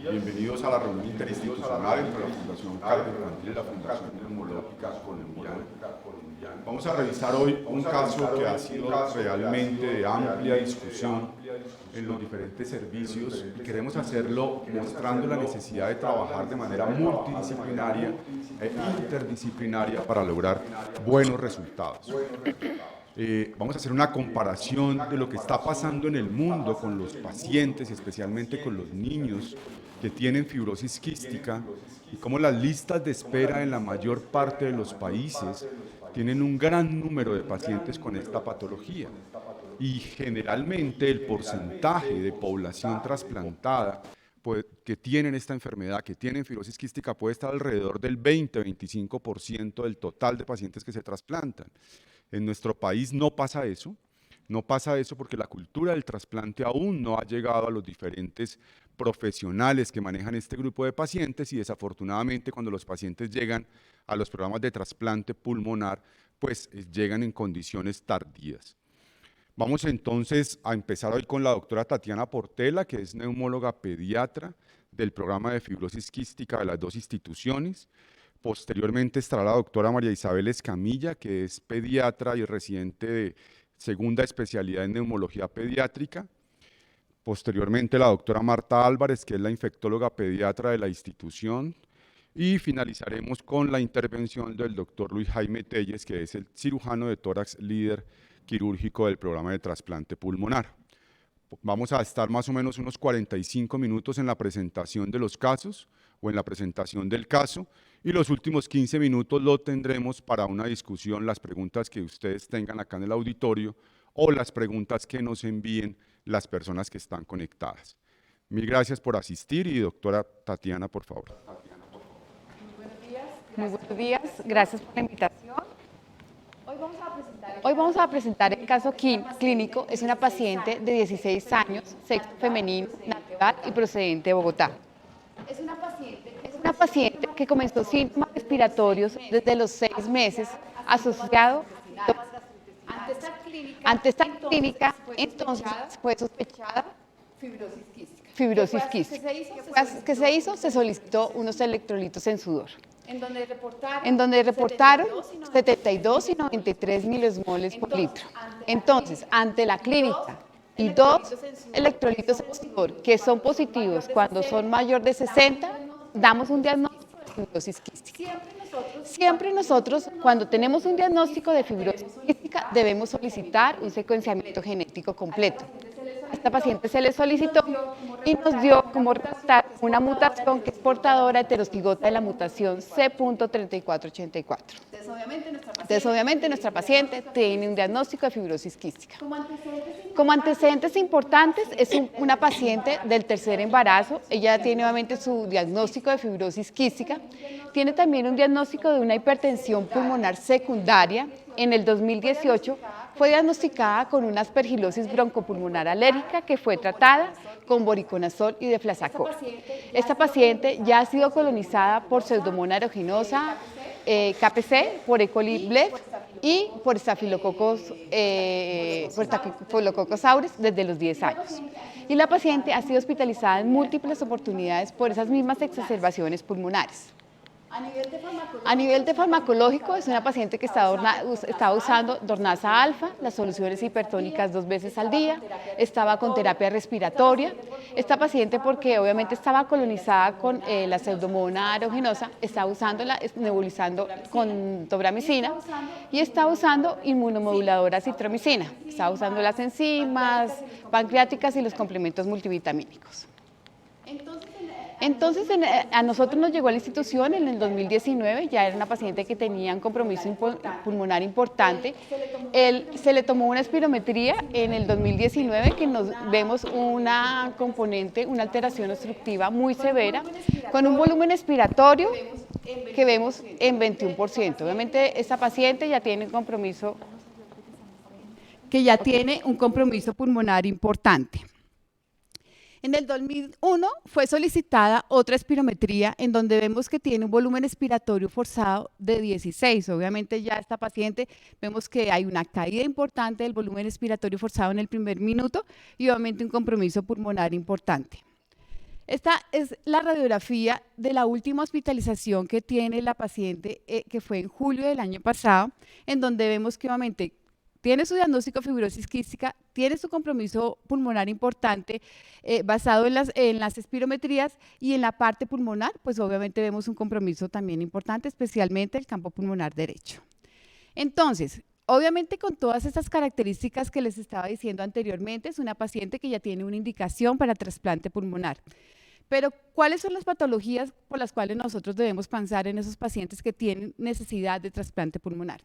Bienvenidos a la reunión interinstitucional entre la Fundación Cardioinfantil y la Fundación Neumológica Colombiana. Vamos a revisar hoy un caso que ha sido realmente de amplia discusión en los diferentes servicios y queremos hacerlo mostrando la necesidad de trabajar de manera multidisciplinaria e interdisciplinaria para lograr buenos resultados. Vamos a hacer una comparación de lo que está pasando en el mundo con los pacientes, especialmente con los niños que tienen fibrosis quística, y cómo las listas de espera en la mayor parte de los países tienen un gran número de pacientes con esta patología. Y generalmente el porcentaje de población trasplantada que tienen esta enfermedad, que tienen fibrosis quística, puede estar alrededor del 20-25% del total de pacientes que se trasplantan. En nuestro país no pasa eso porque la cultura del trasplante aún no ha llegado a los diferentes profesionales que manejan este grupo de pacientes, y desafortunadamente cuando los pacientes llegan a los programas de trasplante pulmonar, pues llegan en condiciones tardías. Vamos entonces a empezar hoy con la doctora Tatiana Portela, que es neumóloga pediatra del programa de fibrosis quística de las dos instituciones. Posteriormente estará la doctora María Isabel Escamilla, que es pediatra y residente de segunda especialidad en neumología pediátrica. Posteriormente la doctora Marta Álvarez, que es la infectóloga pediatra de la institución. Y finalizaremos con la intervención del doctor Luis Jaime Telles, que es el cirujano de tórax líder quirúrgico del programa de trasplante pulmonar. Vamos a estar más o menos unos 45 minutos en la presentación de los casos o en la presentación del caso, y los últimos 15 minutos lo tendremos para una discusión, las preguntas que ustedes tengan acá en el auditorio o las preguntas que nos envíen las personas que están conectadas. Mil gracias por asistir, y doctora Tatiana, por favor. Muy buenos días, gracias por la invitación. Hoy vamos a presentar el caso clínico. Es una paciente de 16 años, sexo femenino, natural y procedente de Bogotá. Es una paciente que comenzó síntomas respiratorios desde los 6 meses, asociado ante esta clínica. Entonces fue sospechada fibrosis quística. ¿Qué se hizo? Se solicitó unos electrolitos en sudor, en donde reportaron 72 y 93 milismoles por litro. Entonces, ante la clínica y 2 electrolitos en sudor que son positivos cuando son mayor de 60, damos un diagnóstico de fibrosis quística. Siempre nosotros, cuando tenemos un diagnóstico de fibrosis quística, debemos solicitar un secuenciamiento genético completo. A esta paciente se le solicitó y nos dio como resultado una mutación que es portadora heterocigota de la mutación C.3484. Entonces, obviamente, nuestra paciente tiene un diagnóstico de fibrosis quística. Como antecedentes importantes, es una paciente del tercer embarazo. Ella tiene obviamente su diagnóstico de fibrosis quística. Tiene también un diagnóstico de una hipertensión pulmonar secundaria. En el 2018 fue diagnosticada con una aspergilosis broncopulmonar alérgica que fue tratada con voriconazol y deflazacort. Esta paciente ya ha sido colonizada por Pseudomonas aeruginosa, KPC, por E. coli BLEF y por Staphylococcus aureus desde los 10 años. Y la paciente ha sido hospitalizada en múltiples oportunidades por esas mismas exacerbaciones pulmonares. A nivel de farmacológico, es una paciente que estaba usando Dornasa alfa, las soluciones hipertónicas 2 veces al día, estaba con terapia respiratoria. Esta paciente, porque obviamente estaba colonizada con la Pseudomonas aeruginosa, estaba usándola nebulizando con tobramicina y estaba usando inmunomoduladora citromicina. Estaba usando las enzimas pancreáticas y los complementos multivitamínicos. Entonces, a nosotros nos llegó a la institución en el 2019, ya era una paciente que tenía un compromiso pulmonar importante. Se le tomó una espirometría en el 2019 que nos vemos una componente, una alteración obstructiva muy severa, con un volumen expiratorio que vemos en 21%. Obviamente esta paciente ya tiene un compromiso pulmonar importante. En el 2001 fue solicitada otra espirometría en donde vemos que tiene un volumen expiratorio forzado de 16. Obviamente ya esta paciente vemos que hay una caída importante del volumen expiratorio forzado en el primer minuto y obviamente un compromiso pulmonar importante. Esta es la radiografía de la última hospitalización que tiene la paciente, que fue en julio del año pasado, en donde vemos que obviamente tiene su diagnóstico de fibrosis quística, tiene su compromiso pulmonar importante basado en las espirometrías, y en la parte pulmonar, pues obviamente vemos un compromiso también importante, especialmente el campo pulmonar derecho. Entonces, obviamente con todas estas características que les estaba diciendo anteriormente, es una paciente que ya tiene una indicación para trasplante pulmonar. Pero, ¿cuáles son las patologías por las cuales nosotros debemos pensar en esos pacientes que tienen necesidad de trasplante pulmonar?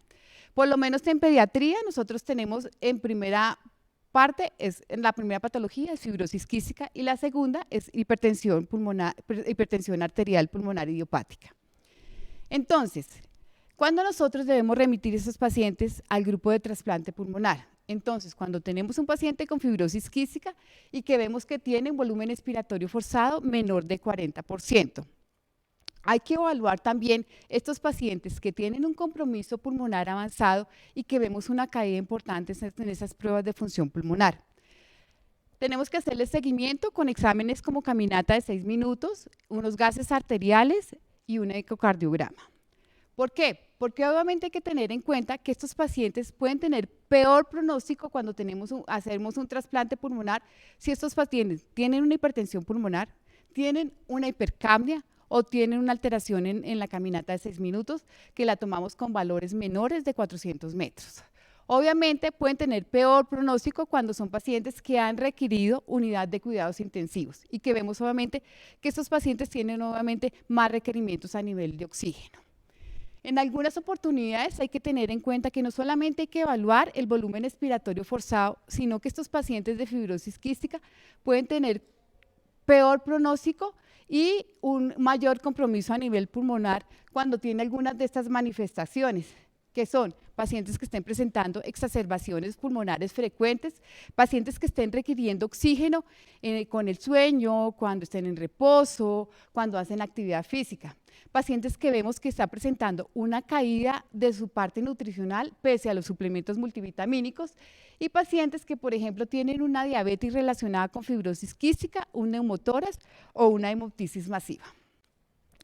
Por lo menos en pediatría, nosotros tenemos en primera parte, la primera patología es fibrosis quística, y la segunda es hipertensión arterial pulmonar idiopática. Entonces, ¿cuándo nosotros debemos remitir a esos pacientes al grupo de trasplante pulmonar? Entonces, cuando tenemos un paciente con fibrosis quística y que vemos que tiene un volumen expiratorio forzado menor de 40%. Hay que evaluar también estos pacientes que tienen un compromiso pulmonar avanzado y que vemos una caída importante en esas pruebas de función pulmonar. Tenemos que hacerle seguimiento con exámenes como caminata de 6 minutos, unos gases arteriales y un ecocardiograma. ¿Por qué? Porque obviamente hay que tener en cuenta que estos pacientes pueden tener peor pronóstico cuando hacemos un trasplante pulmonar si estos pacientes tienen una hipertensión pulmonar, tienen una hipercapnia o tienen una alteración en la caminata de 6 minutos que la tomamos con valores menores de 400 metros. Obviamente pueden tener peor pronóstico cuando son pacientes que han requerido unidad de cuidados intensivos y que vemos obviamente que estos pacientes tienen obviamente más requerimientos a nivel de oxígeno. En algunas oportunidades hay que tener en cuenta que no solamente hay que evaluar el volumen expiratorio forzado, sino que estos pacientes de fibrosis quística pueden tener peor pronóstico y un mayor compromiso a nivel pulmonar cuando tiene algunas de estas manifestaciones, que son pacientes que estén presentando exacerbaciones pulmonares frecuentes, pacientes que estén requiriendo oxígeno con el sueño, cuando estén en reposo, cuando hacen actividad física, pacientes que vemos que están presentando una caída de su parte nutricional pese a los suplementos multivitamínicos, y pacientes que, por ejemplo, tienen una diabetes relacionada con fibrosis quística, un neumotórax o una hemoptisis masiva.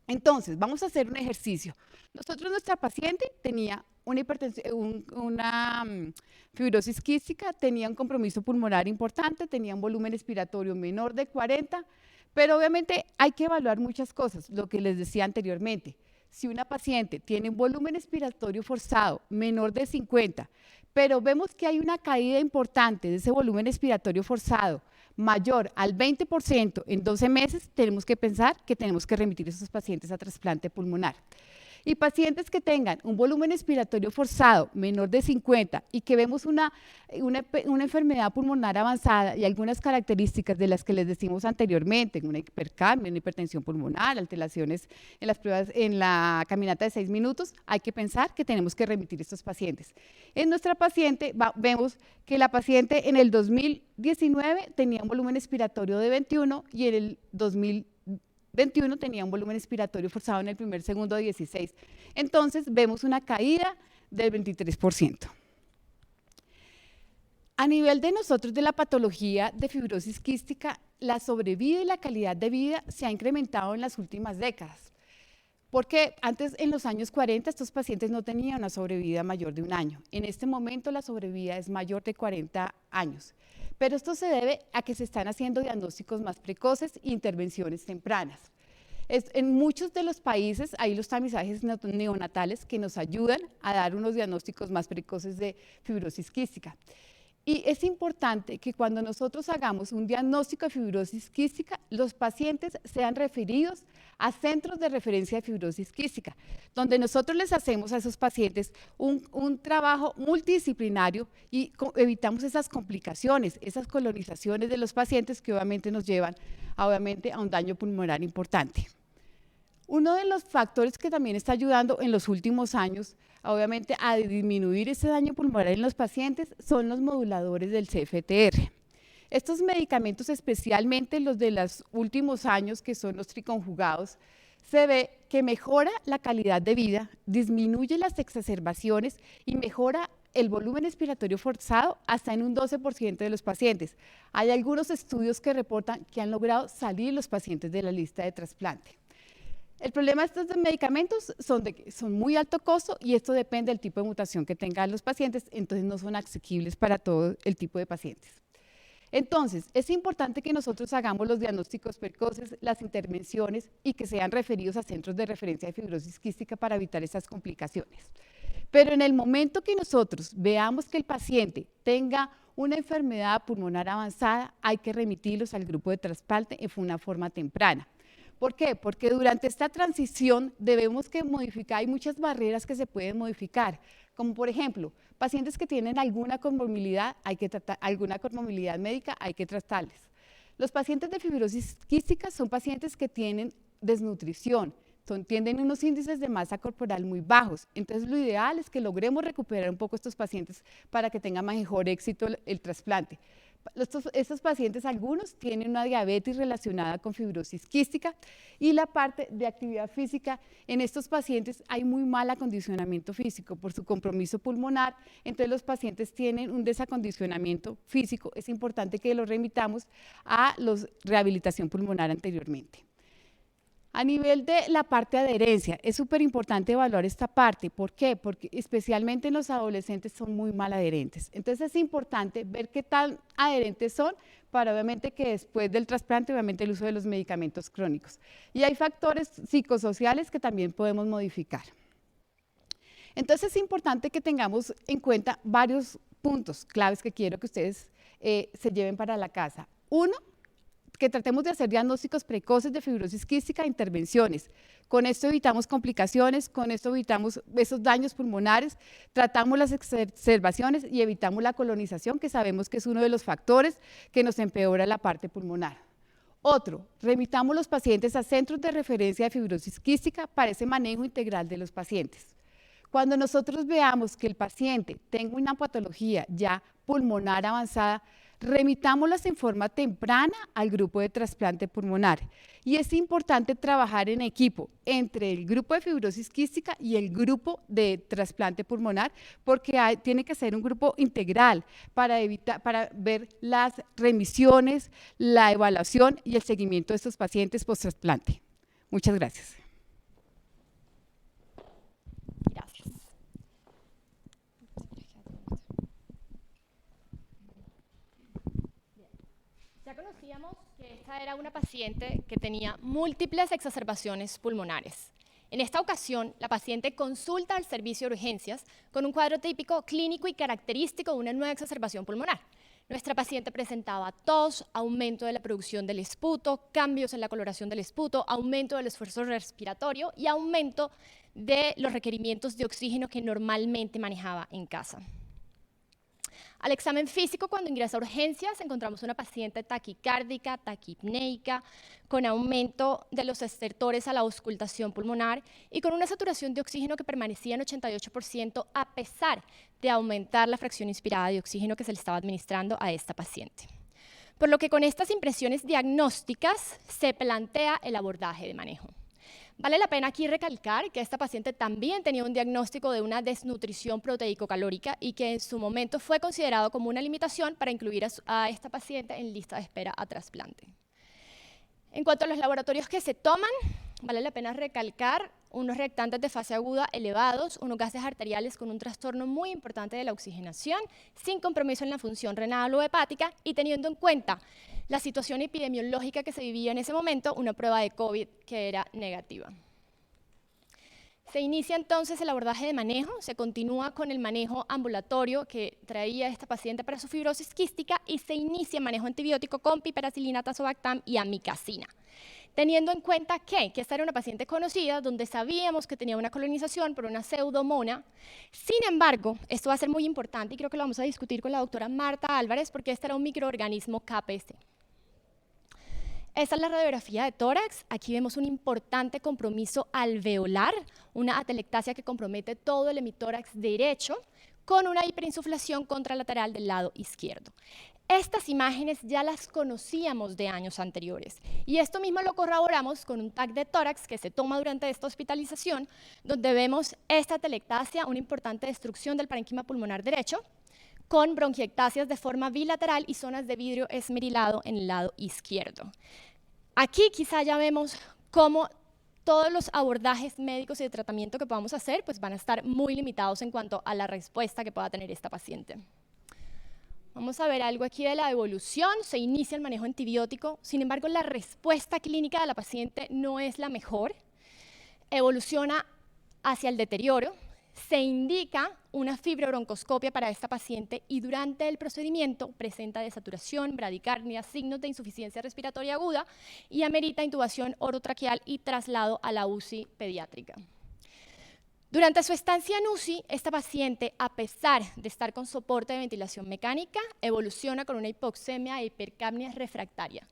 Entonces, vamos a hacer un ejercicio. Nuestra paciente tenía una fibrosis quística, tenía un compromiso pulmonar importante, tenía un volumen expiratorio menor de 40, pero obviamente hay que evaluar muchas cosas, lo que les decía anteriormente. Si una paciente tiene un volumen expiratorio forzado menor de 50, pero vemos que hay una caída importante de ese volumen expiratorio forzado mayor al 20% en 12 meses, tenemos que pensar que tenemos que remitir a esos pacientes a trasplante pulmonar. Y pacientes que tengan un volumen expiratorio forzado menor de 50 y que vemos una enfermedad pulmonar avanzada y algunas características de las que les decimos anteriormente, una hipercapnia, una hipertensión pulmonar, alteraciones en las pruebas en la caminata de 6 minutos, hay que pensar que tenemos que remitir a estos pacientes. En nuestra paciente vemos que la paciente en el 2019 tenía un volumen expiratorio de 21 y en el 2021 tenía un volumen expiratorio forzado en el primer segundo de 16. Entonces, vemos una caída del 23%. A nivel de nosotros de la patología de fibrosis quística, la sobrevida y la calidad de vida se ha incrementado en las últimas décadas. Porque antes, en los años 40, estos pacientes no tenían una sobrevida mayor de 1 año. En este momento, la sobrevida es mayor de 40 años. Pero esto se debe a que se están haciendo diagnósticos más precoces e intervenciones tempranas. En muchos de los países hay los tamizajes neonatales que nos ayudan a dar unos diagnósticos más precoces de fibrosis quística. Y es importante que cuando nosotros hagamos un diagnóstico de fibrosis quística, los pacientes sean referidos a centros de referencia de fibrosis quística, donde nosotros les hacemos a esos pacientes un trabajo multidisciplinario y evitamos esas complicaciones, esas colonizaciones de los pacientes que obviamente nos llevan a un daño pulmonar importante. Uno de los factores que también está ayudando en los últimos años, obviamente, a disminuir ese daño pulmonar en los pacientes son los moduladores del CFTR. Estos medicamentos, especialmente los de los últimos años, que son los triconjugados, se ve que mejora la calidad de vida, disminuye las exacerbaciones y mejora el volumen expiratorio forzado hasta en un 12% de los pacientes. Hay algunos estudios que reportan que han logrado salir los pacientes de la lista de trasplante. El problema de estos medicamentos son muy alto costo y esto depende del tipo de mutación que tengan los pacientes, entonces no son asequibles para todo el tipo de pacientes. Entonces, es importante que nosotros hagamos los diagnósticos precoces, las intervenciones y que sean referidos a centros de referencia de fibrosis quística para evitar esas complicaciones. Pero en el momento que nosotros veamos que el paciente tenga una enfermedad pulmonar avanzada, hay que remitirlos al grupo de trasplante en una forma temprana. ¿Por qué? Porque durante esta transición debemos que modificar, hay muchas barreras que se pueden modificar, como por ejemplo, pacientes que tienen alguna comorbilidad, alguna comorbilidad médica, hay que tratarles. Los pacientes de fibrosis quística son pacientes que tienen desnutrición, tienen unos índices de masa corporal muy bajos, entonces lo ideal es que logremos recuperar un poco estos pacientes para que tengan mejor éxito el trasplante. Estos pacientes, algunos tienen una diabetes relacionada con fibrosis quística y la parte de actividad física, en estos pacientes hay muy mal acondicionamiento físico por su compromiso pulmonar, entonces los pacientes tienen un desacondicionamiento físico, es importante que los remitamos a la rehabilitación pulmonar anteriormente. A nivel de la parte de adherencia, es súper importante evaluar esta parte. ¿Por qué? Porque especialmente en los adolescentes son muy mal adherentes. Entonces es importante ver qué tan adherentes son para obviamente que después del trasplante, obviamente el uso de los medicamentos crónicos. Y hay factores psicosociales que también podemos modificar. Entonces es importante que tengamos en cuenta varios puntos claves que quiero que ustedes se lleven para la casa. Uno, que tratemos de hacer diagnósticos precoces de fibrosis quística e intervenciones. Con esto evitamos complicaciones, con esto evitamos esos daños pulmonares, tratamos las exacerbaciones y evitamos la colonización, que sabemos que es uno de los factores que nos empeora la parte pulmonar. Otro, remitamos los pacientes a centros de referencia de fibrosis quística para ese manejo integral de los pacientes. Cuando nosotros veamos que el paciente tenga una patología ya pulmonar avanzada, remitámoslas en forma temprana al grupo de trasplante pulmonar. Y es importante trabajar en equipo entre el grupo de fibrosis quística y el grupo de trasplante pulmonar, porque tiene que ser un grupo integral para ver las remisiones, la evaluación y el seguimiento de estos pacientes post-trasplante. Muchas gracias. Gracias. Ya conocíamos que esta era una paciente que tenía múltiples exacerbaciones pulmonares. En esta ocasión, la paciente consulta al servicio de urgencias con un cuadro típico clínico y característico de una nueva exacerbación pulmonar. Nuestra paciente presentaba tos, aumento de la producción del esputo, cambios en la coloración del esputo, aumento del esfuerzo respiratorio y aumento de los requerimientos de oxígeno que normalmente manejaba en casa. Al examen físico, cuando ingresa a urgencias, encontramos una paciente taquicárdica, taquipneica, con aumento de los estertores a la auscultación pulmonar y con una saturación de oxígeno que permanecía en 88% a pesar de aumentar la fracción inspirada de oxígeno que se le estaba administrando a esta paciente. Por lo que con estas impresiones diagnósticas se plantea el abordaje de manejo. Vale la pena aquí recalcar que esta paciente también tenía un diagnóstico de una desnutrición proteico-calórica y que en su momento fue considerado como una limitación para incluir a esta paciente en lista de espera a trasplante. En cuanto a los laboratorios que se toman, vale la pena recalcar unos reactantes de fase aguda elevados, unos gases arteriales con un trastorno muy importante de la oxigenación, sin compromiso en la función renal o hepática y teniendo en cuenta la situación epidemiológica que se vivía en ese momento, una prueba de COVID que era negativa. Se inicia entonces el abordaje de manejo, se continúa con el manejo ambulatorio que traía esta paciente para su fibrosis quística y se inicia manejo antibiótico con piperacilina, tazobactam y amikacina. Teniendo en cuenta que esta era una paciente conocida, donde sabíamos que tenía una colonización por una pseudomona. Sin embargo, esto va a ser muy importante y creo que lo vamos a discutir con la doctora Marta Álvarez, porque este era un microorganismo KPC. Esta es la radiografía de tórax. Aquí vemos un importante compromiso alveolar, una atelectasia que compromete todo el hemitórax derecho, con una hiperinsuflación contralateral del lado izquierdo. Estas imágenes ya las conocíamos de años anteriores y esto mismo lo corroboramos con un TAC de tórax que se toma durante esta hospitalización, donde vemos esta atelectasia, una importante destrucción del parénquima pulmonar derecho, con bronquiectasias de forma bilateral y zonas de vidrio esmerilado en el lado izquierdo. Aquí quizá ya vemos cómo todos los abordajes médicos y de tratamiento que podamos hacer pues van a estar muy limitados en cuanto a la respuesta que pueda tener esta paciente. Vamos a ver algo aquí de la evolución. Se inicia el manejo antibiótico, sin embargo, la respuesta clínica de la paciente no es la mejor. Evoluciona hacia el deterioro. Se indica una fibrobroncoscopia para esta paciente y durante el procedimiento presenta desaturación, bradicardia, signos de insuficiencia respiratoria aguda y amerita intubación orotraqueal y traslado a la UCI pediátrica. Durante su estancia en UCI, esta paciente, a pesar de estar con soporte de ventilación mecánica, evoluciona con una hipoxemia e hipercapnia refractaria,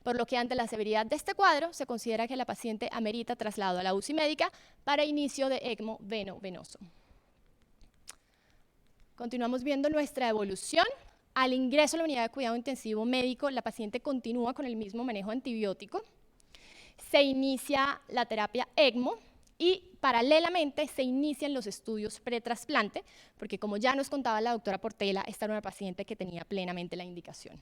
por lo que ante la severidad de este cuadro se considera que la paciente amerita traslado a la UCI médica para inicio de ECMO veno-venoso. Continuamos viendo nuestra evolución. Al ingreso a la unidad de cuidado intensivo médico, la paciente continúa con el mismo manejo antibiótico. Se inicia la terapia ECMO, y paralelamente se inician los estudios pretrasplante, porque como ya nos contaba la doctora Portela, esta era una paciente que tenía plenamente la indicación.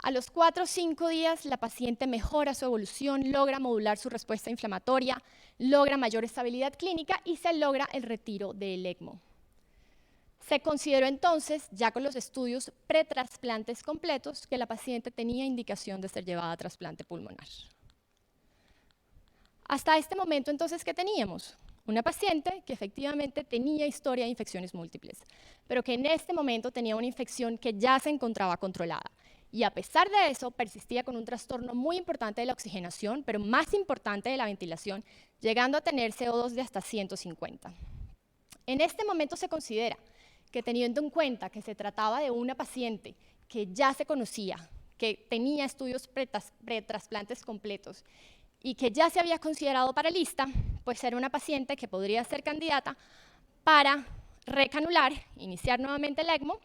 A los 4 o 5 días, la paciente mejora su evolución, logra modular su respuesta inflamatoria, logra mayor estabilidad clínica y se logra el retiro del ECMO. Se consideró entonces, ya con los estudios pretrasplantes completos, que la paciente tenía indicación de ser llevada a trasplante pulmonar. Hasta este momento, entonces, ¿qué teníamos? Una paciente que efectivamente tenía historia de infecciones múltiples, pero que en este momento tenía una infección que ya se encontraba controlada. Y a pesar de eso, persistía con un trastorno muy importante de la oxigenación, pero más importante de la ventilación, llegando a tener CO2 de hasta 150. En este momento se considera que, teniendo en cuenta que se trataba de una paciente que ya se conocía, que tenía estudios pretrasplantes completos, y que ya se había considerado para lista, pues era una paciente que podría ser candidata para recanular, iniciar nuevamente el ECMO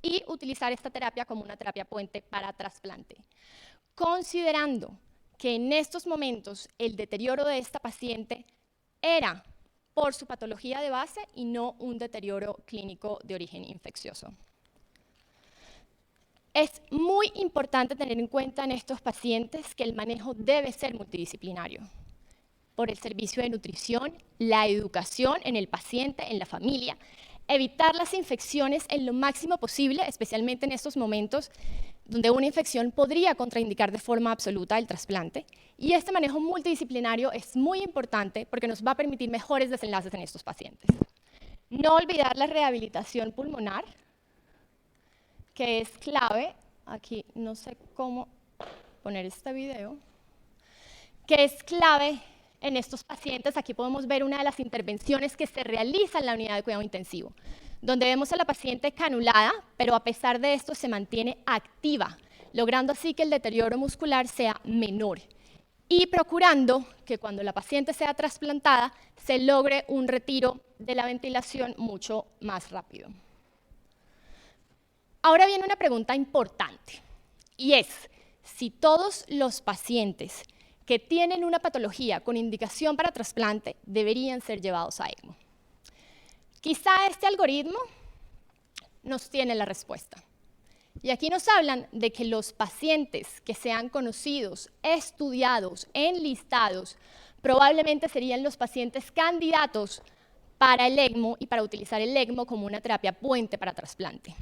y utilizar esta terapia como una terapia puente para trasplante. Considerando que en estos momentos el deterioro de esta paciente era por su patología de base y no un deterioro clínico de origen infeccioso. Es muy importante tener en cuenta en estos pacientes que el manejo debe ser multidisciplinario, por el servicio de nutrición, la educación en el paciente, en la familia, evitar las infecciones en lo máximo posible, especialmente en estos momentos donde una infección podría contraindicar de forma absoluta el trasplante. Y este manejo multidisciplinario es muy importante porque nos va a permitir mejores desenlaces en estos pacientes. No olvidar la rehabilitación pulmonar, que es clave. Aquí no sé cómo poner este video, que es clave en estos pacientes. Aquí podemos ver una de las intervenciones que se realiza en la unidad de cuidado intensivo, donde vemos a la paciente canulada, pero a pesar de esto se mantiene activa, logrando así que el deterioro muscular sea menor y procurando que cuando la paciente sea trasplantada se logre un retiro de la ventilación mucho más rápido. Ahora viene una pregunta importante, y es si todos los pacientes que tienen una patología con indicación para trasplante deberían ser llevados a ECMO. Quizá este algoritmo nos tiene la respuesta. Y aquí nos hablan de que los pacientes que sean conocidos, estudiados, enlistados, probablemente serían los pacientes candidatos para el ECMO y para utilizar el ECMO como una terapia puente para trasplante.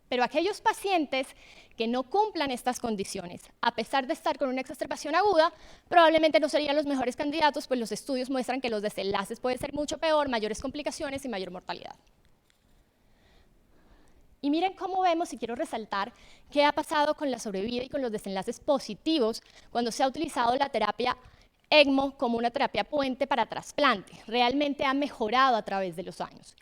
Pero aquellos pacientes que no cumplan estas condiciones, a pesar de estar con una exacerbación aguda, probablemente no serían los mejores candidatos, pues los estudios muestran que los desenlaces pueden ser mucho peor, mayores complicaciones y mayor mortalidad. Y miren cómo vemos, y quiero resaltar, qué ha pasado con la sobrevida y con los desenlaces positivos cuando se ha utilizado la terapia ECMO como una terapia puente para trasplante. Realmente ha mejorado a través de los años.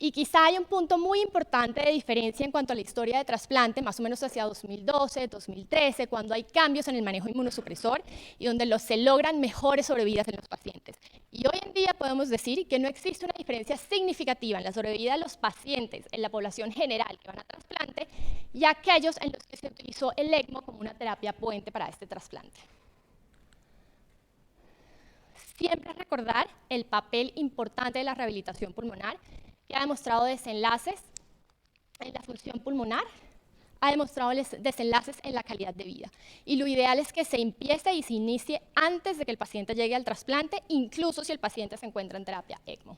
Y quizá hay un punto muy importante de diferencia en cuanto a la historia de trasplante, más o menos hacia 2012, 2013, cuando hay cambios en el manejo inmunosupresor y donde se logran mejores sobrevidas en los pacientes. Y hoy en día podemos decir que no existe una diferencia significativa en la sobrevida de los pacientes en la población general que van a trasplante y aquellos en los que se utilizó el ECMO como una terapia puente para este trasplante. Siempre recordar el papel importante de la rehabilitación pulmonar, que ha demostrado desenlaces en la función pulmonar, ha demostrado desenlaces en la calidad de vida. Y lo ideal es que se empiece y se inicie antes de que el paciente llegue al trasplante, incluso si el paciente se encuentra en terapia ECMO.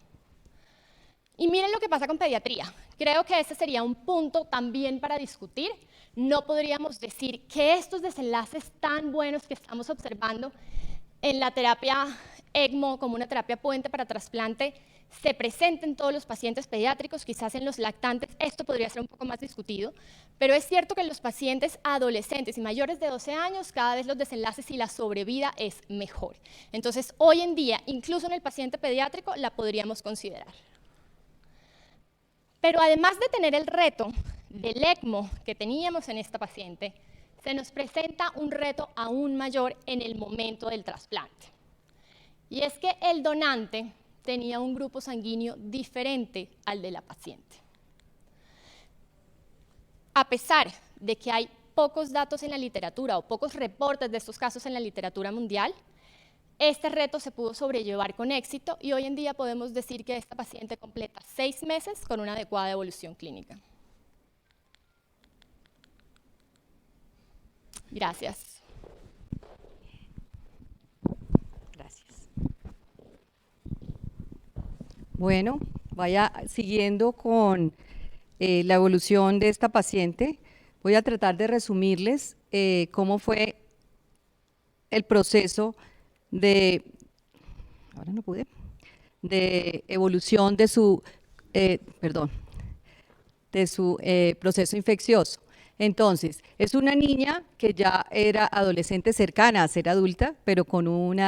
Y miren lo que pasa con pediatría. Creo que ese sería un punto también para discutir. No podríamos decir que estos desenlaces tan buenos que estamos observando en la terapia ECMO como una terapia puente para trasplante se presenten en todos los pacientes pediátricos, quizás en los lactantes esto podría ser un poco más discutido, pero es cierto que en los pacientes adolescentes y mayores de 12 años cada vez los desenlaces y la sobrevida es mejor. Entonces, hoy en día, incluso en el paciente pediátrico, la podríamos considerar. Pero además de tener el reto del ECMO que teníamos en esta paciente, se nos presenta un reto aún mayor en el momento del trasplante. Y es que el donante tenía un grupo sanguíneo diferente al de la paciente. A pesar de que hay pocos datos en la literatura o pocos reportes de estos casos en la literatura mundial, este reto se pudo sobrellevar con éxito y hoy en día podemos decir que esta paciente completa 6 meses con una adecuada evolución clínica. Gracias. Gracias. Bueno, vaya siguiendo con la evolución de esta paciente. Voy a tratar de resumirles cómo fue el proceso de evolución de su, proceso infeccioso. Entonces, es una niña que ya era adolescente cercana a ser adulta, pero con un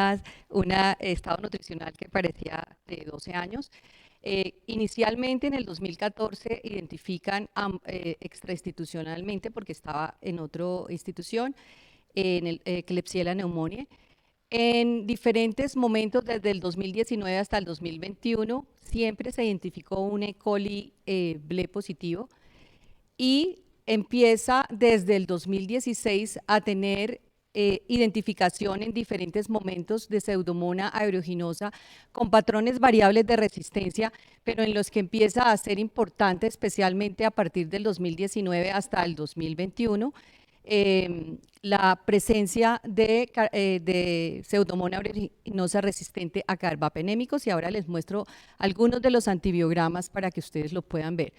estado nutricional que parecía de 12 años. Inicialmente, en el 2014, identifican extrainstitucionalmente, porque estaba en otra institución, en Klebsiella pneumoniae. En diferentes momentos, desde el 2019 hasta el 2021, siempre se identificó un E. coli BLE positivo y empieza desde el 2016 a tener identificación en diferentes momentos de Pseudomonas aeruginosa con patrones variables de resistencia, pero en los que empieza a ser importante, especialmente a partir del 2019 hasta el 2021, la presencia de Pseudomonas aeruginosa resistente a carbapenémicos, y ahora les muestro algunos de los antibiogramas para que ustedes lo puedan ver.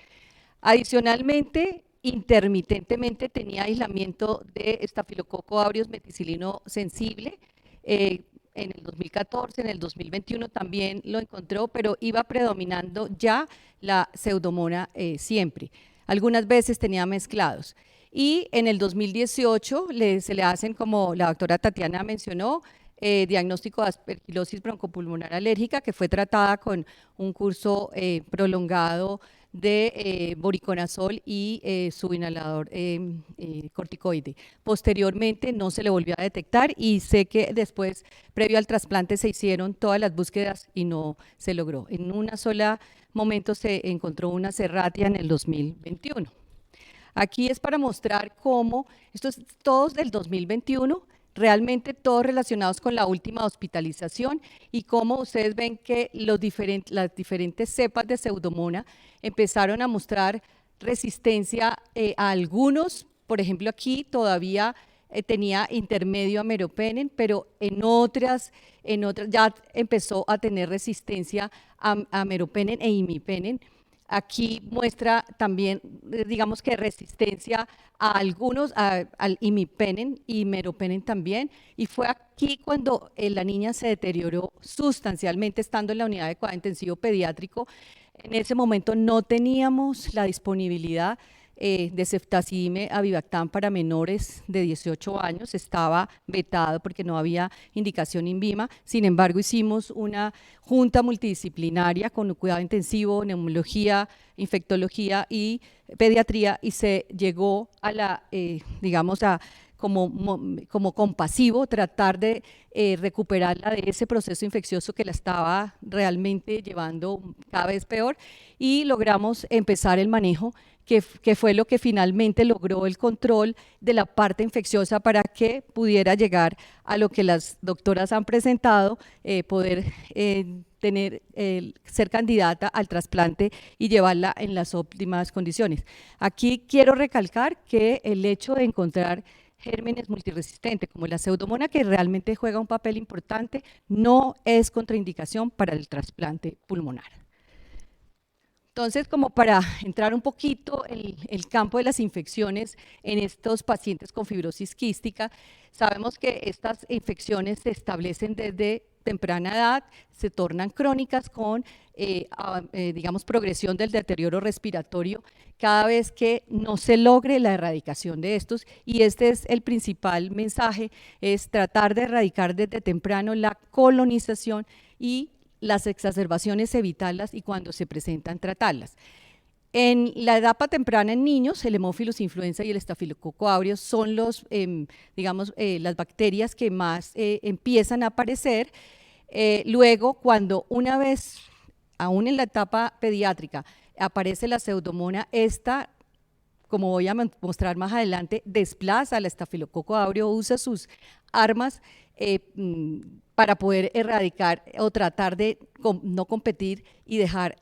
Adicionalmente, intermitentemente tenía aislamiento de Estafilococo aureus meticilino sensible. En el 2014, en el 2021 también lo encontró, pero iba predominando ya la Pseudomonas siempre. Algunas veces tenía mezclados. Y en el 2018 se le hacen, como la doctora Tatiana mencionó, diagnóstico de aspergilosis broncopulmonar alérgica, que fue tratada con un curso prolongado de voriconazol y su inhalador corticoide. Posteriormente no se le volvió a detectar y sé que después, previo al trasplante, se hicieron todas las búsquedas y no se logró. En un solo momento se encontró una serratia en el 2021. Aquí es para mostrar cómo, estos todos del 2021, realmente todos relacionados con la última hospitalización, y cómo ustedes ven que las diferentes cepas de Pseudomonas empezaron a mostrar resistencia a algunos. Por ejemplo, aquí todavía tenía intermedio a meropenem, pero en otras ya empezó a tener resistencia a meropenem e imipenem. Aquí muestra también, digamos que resistencia a algunos, al imipenem y meropenem también, y fue aquí cuando la niña se deterioró sustancialmente estando en la unidad de cuidado intensivo pediátrico. En ese momento no teníamos la disponibilidad de ceftazidime avibactam para menores de 18 años, estaba vetado porque no había indicación INVIMA. Sin embargo, hicimos una junta multidisciplinaria con cuidado intensivo, neumología, infectología y pediatría, y se llegó a la, digamos, como compasivo, tratar de recuperarla de ese proceso infeccioso que la estaba realmente llevando cada vez peor, y logramos empezar el manejo, que fue lo que finalmente logró el control de la parte infecciosa para que pudiera llegar a lo que las doctoras han presentado, poder ser candidata al trasplante y llevarla en las óptimas condiciones. Aquí quiero recalcar que el hecho de encontrar gérmenes multiresistentes como la pseudomonas, que realmente juega un papel importante, no es contraindicación para el trasplante pulmonar. Entonces, como para entrar un poquito en el campo de las infecciones en estos pacientes con fibrosis quística, sabemos que estas infecciones se establecen desde temprana edad, se tornan crónicas con, digamos, progresión del deterioro respiratorio cada vez que no se logre la erradicación de estos, y este es el principal mensaje, es tratar de erradicar desde temprano la colonización y las exacerbaciones, evitarlas, y cuando se presentan, tratarlas. En la etapa temprana en niños, el Haemophilus influenza y el Estafilococo aureus son digamos, las bacterias que más empiezan a aparecer. Luego, cuando una vez, aún en la etapa pediátrica, aparece la pseudomonas, esta, como voy a mostrar más adelante, desplaza al Estafilococo aureus, usa sus armas para poder erradicar o tratar de no competir y dejar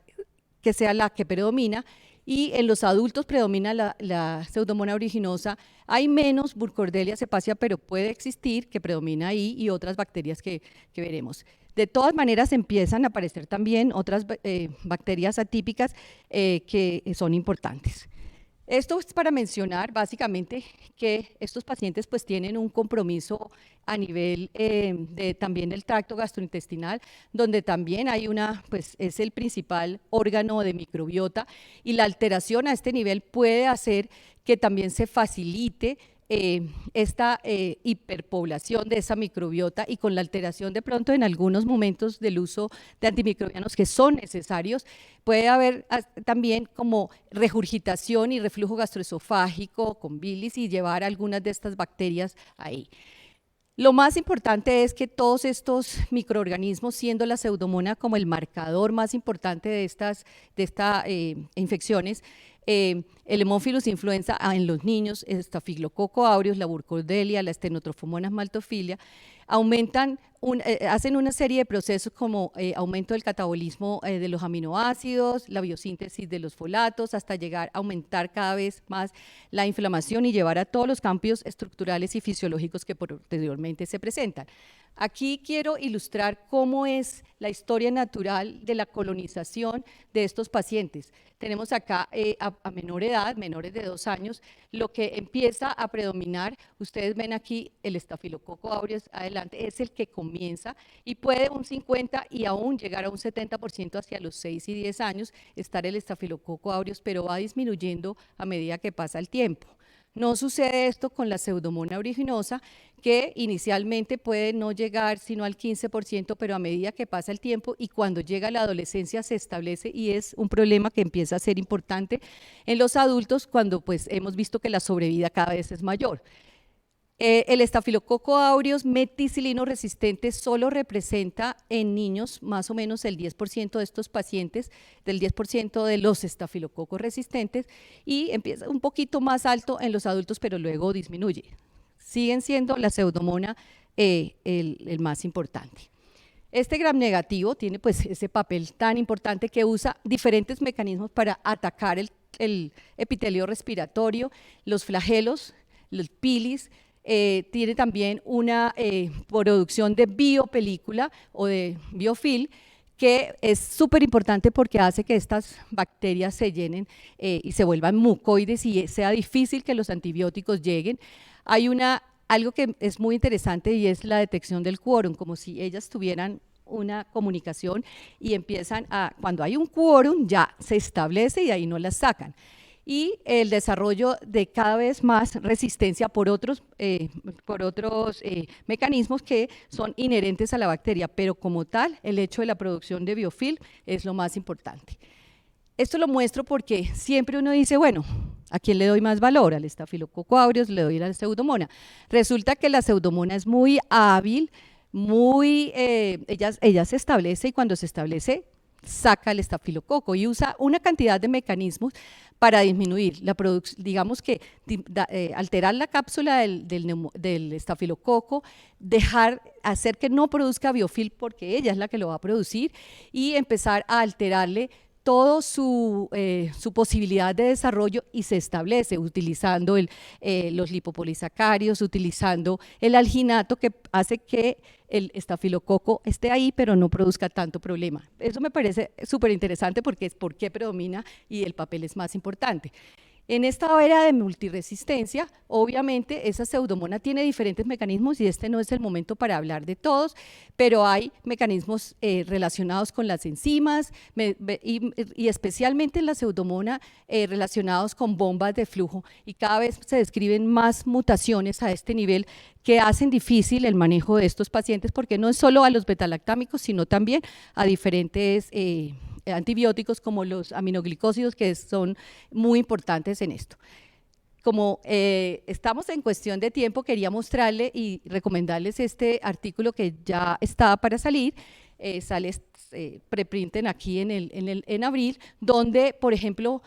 que sea la que predomina. Y en los adultos predomina la Pseudomonas aeruginosa. Hay menos Burkholderia cepacia, pero puede existir, que predomina ahí, y otras bacterias que veremos. De todas maneras, empiezan a aparecer también otras bacterias atípicas que son importantes. Esto es para mencionar básicamente que estos pacientes pues tienen un compromiso a nivel también del tracto gastrointestinal, donde también hay pues es el principal órgano de microbiota, y la alteración a este nivel puede hacer que también se facilite esta hiperpoblación de esa microbiota, y con la alteración de pronto en algunos momentos del uso de antimicrobianos que son necesarios, puede haber también como regurgitación y reflujo gastroesofágico con bilis y llevar algunas de estas bacterias ahí. Lo más importante es que todos estos microorganismos, siendo la pseudomonas como el marcador más importante de estas infecciones, el Haemophilus influenza en los niños, el Staphylococcus aureus, la Burkholderia, la Stenotrophomonas maltophilia, hacen una serie de procesos como aumento del catabolismo de los aminoácidos, la biosíntesis de los folatos, hasta llegar a aumentar cada vez más la inflamación y llevar a todos los cambios estructurales y fisiológicos que posteriormente se presentan. Aquí quiero ilustrar cómo es la historia natural de la colonización de estos pacientes. Tenemos acá a menor edad, menores de 2 años, lo que empieza a predominar, ustedes ven aquí el Staphylococcus aureus adelante, es el que comienza, y puede un 50 y aún llegar a un 70% hacia los 6 y 10 años estar el Staphylococcus aureus, pero va disminuyendo a medida que pasa el tiempo. No sucede esto con la Pseudomonas aeruginosa, que inicialmente puede no llegar sino al 15%, pero a medida que pasa el tiempo y cuando llega la adolescencia se establece, y es un problema que empieza a ser importante en los adultos cuando pues hemos visto que la sobrevida cada vez es mayor. El Staphylococcus aureus meticilino resistente solo representa en niños más o menos el 10% de estos pacientes, del 10% de los estafilococos resistentes, y empieza un poquito más alto en los adultos, pero luego disminuye. Siguen siendo la pseudomonas el más importante. Este gram negativo tiene pues ese papel tan importante que usa diferentes mecanismos para atacar el epitelio respiratorio, los flagelos, los pilis. Tiene también una producción de biopelícula o de biofilm, que es súper importante porque hace que estas bacterias se llenen y se vuelvan mucoides y sea difícil que los antibióticos lleguen. Hay algo que es muy interesante, y es la detección del quórum, como si ellas tuvieran una comunicación y empiezan cuando hay un quórum ya se establece y ahí no las sacan. y el desarrollo de cada vez más resistencia por otros mecanismos que son inherentes a la bacteria, pero como tal, el hecho de la producción de biofilm es lo más importante. Esto lo muestro porque siempre uno dice, bueno, ¿a quién le doy más valor? Al Staphylococcus aureus, le doy a la Pseudomonas. Resulta que la Pseudomonas es muy hábil, ella se establece y cuando se establece saca el estafilococo y usa una cantidad de mecanismos para disminuir la producción, digamos que alterar la cápsula del estafilococo, hacer que no produzca biofilm porque ella es la que lo va a producir y empezar a alterarle toda su posibilidad de desarrollo y se establece utilizando los lipopolisacáridos, utilizando el alginato que hace que el estafilococo esté ahí pero no produzca tanto problema. Eso me parece súper interesante porque es por qué predomina y el papel es más importante. En esta era de multiresistencia, obviamente esa Pseudomonas tiene diferentes mecanismos y este no es el momento para hablar de todos, pero hay mecanismos relacionados con las enzimas y especialmente en la Pseudomonas relacionados con bombas de flujo y cada vez se describen más mutaciones a este nivel que hacen difícil el manejo de estos pacientes porque no es solo a los betalactámicos sino también a diferentes antibióticos como los aminoglicósidos que son muy importantes en esto. Como estamos en cuestión de tiempo, quería mostrarle y recomendarles este artículo que ya está para salir, sale preprinten aquí en abril, donde, por ejemplo,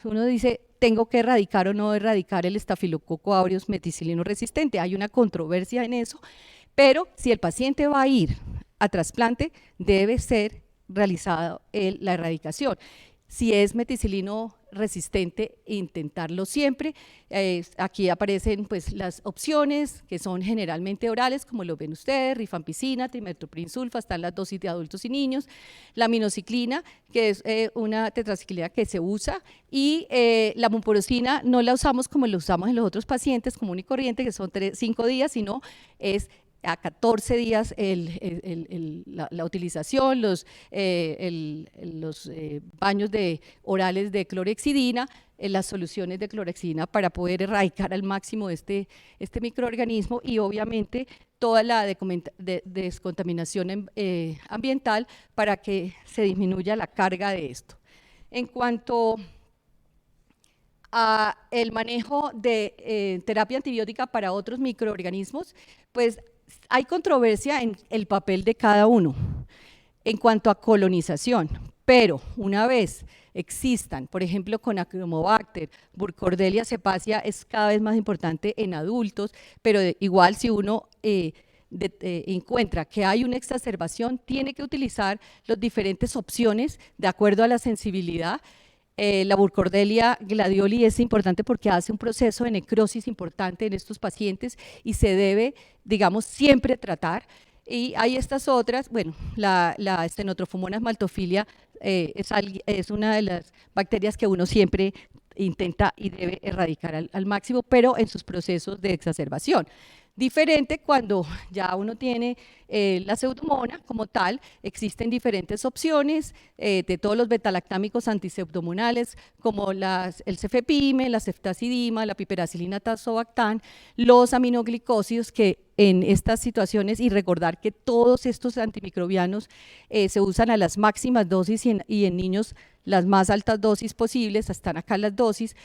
uno dice, ¿tengo que erradicar o no erradicar el Staphylococcus aureus meticilino resistente? Hay una controversia en eso, pero si el paciente va a ir a trasplante, debe ser realizado la erradicación. Si es meticilino resistente, intentarlo siempre. Aquí aparecen pues las opciones que son generalmente orales, como lo ven ustedes, rifampicina, trimethoprim sulfa, están las dosis de adultos y niños, la aminociclina, que es una tetraciclina que se usa, y la mupirocina no la usamos como lo usamos en los otros pacientes común y corriente, que son 5 días, sino es a 14 días la utilización, los baños orales de clorhexidina, las soluciones de clorhexidina para poder erradicar al máximo este microorganismo y obviamente toda la descontaminación ambiental para que se disminuya la carga de esto. En cuanto a el manejo de terapia antibiótica para otros microorganismos, pues hay controversia en el papel de cada uno en cuanto a colonización, pero una vez existan, por ejemplo, con Achromobacter, Burkholderia cepacia es cada vez más importante en adultos, pero igual si uno encuentra que hay una exacerbación, tiene que utilizar las diferentes opciones de acuerdo a la sensibilidad. La Burkholderia gladioli es importante porque hace un proceso de necrosis importante en estos pacientes y se debe, digamos, siempre tratar. Y hay estas otras, bueno, la Stenotrophomonas maltophilia es una de las bacterias que uno siempre intenta y debe erradicar al máximo, pero en sus procesos de exacerbación. Diferente cuando ya uno tiene la Pseudomonas como tal, existen diferentes opciones de todos los betalactámicos antipseudomonales como el cefepime, la ceftazidima, la piperacilina tazobactam, los aminoglicósidos que en estas situaciones y recordar que todos estos antimicrobianos se usan a las máximas dosis y en niños las más altas dosis posibles, están acá las dosis,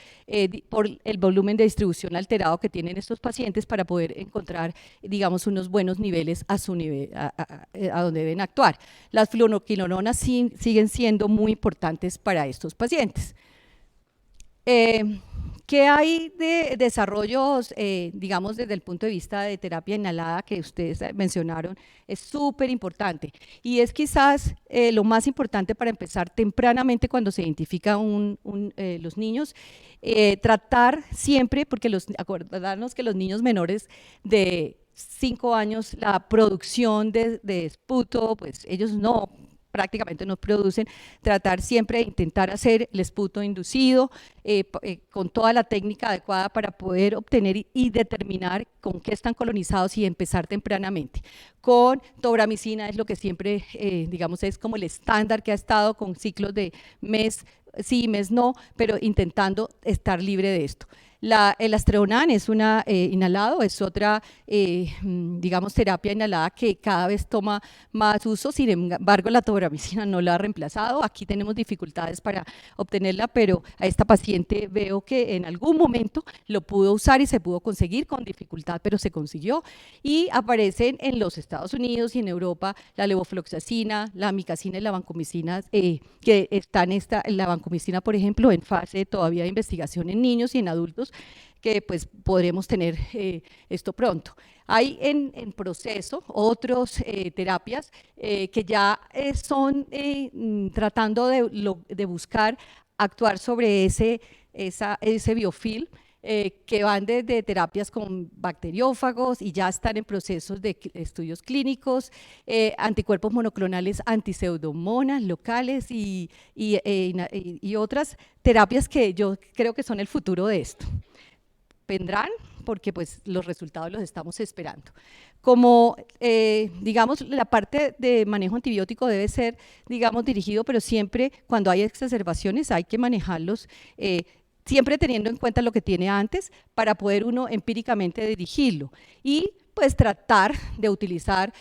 por el volumen de distribución alterado que tienen estos pacientes para poder encontrar, digamos, unos buenos niveles a su nivel, a donde deben actuar. Las fluoroquinolonas siguen siendo muy importantes para estos pacientes. ¿Qué hay de desarrollos, digamos, desde el punto de vista de terapia inhalada que ustedes mencionaron? Es súper importante y es quizás lo más importante para empezar tempranamente cuando se identifica los niños, tratar siempre, porque acordarnos que los niños menores de 5 años, la producción de esputo, pues ellos prácticamente no producen, tratar siempre de intentar hacer el esputo inducido con toda la técnica adecuada para poder obtener y determinar con qué están colonizados y empezar tempranamente. Con tobramicina es lo que siempre, digamos, es como el estándar que ha estado con ciclos de mes, sí, mes no, pero intentando estar libre de esto. El Astreonan es una inhalado, es otra, digamos, terapia inhalada que cada vez toma más uso. Sin embargo, la tobramicina no la ha reemplazado. Aquí tenemos dificultades para obtenerla, pero a esta paciente veo que en algún momento lo pudo usar y se pudo conseguir con dificultad, pero se consiguió. Y aparecen en los Estados Unidos y en Europa la levofloxacina, la amicacina y la vancomicina, que están la vancomicina, por ejemplo, en fase todavía de investigación en niños y en adultos, que pues podremos tener esto pronto. Hay en proceso otras terapias que ya son tratando de buscar actuar sobre ese biofilm, que van desde terapias con bacteriófagos y ya están en procesos de estudios clínicos, anticuerpos monoclonales antipseudomonas locales y otras terapias que yo creo que son el futuro de esto. Vendrán porque pues los resultados los estamos esperando. Como, digamos, la parte de manejo antibiótico debe ser, digamos, dirigido, pero siempre cuando hay exacerbaciones hay que manejarlos siempre teniendo en cuenta lo que tiene antes para poder uno empíricamente dirigirlo y pues tratar de utilizar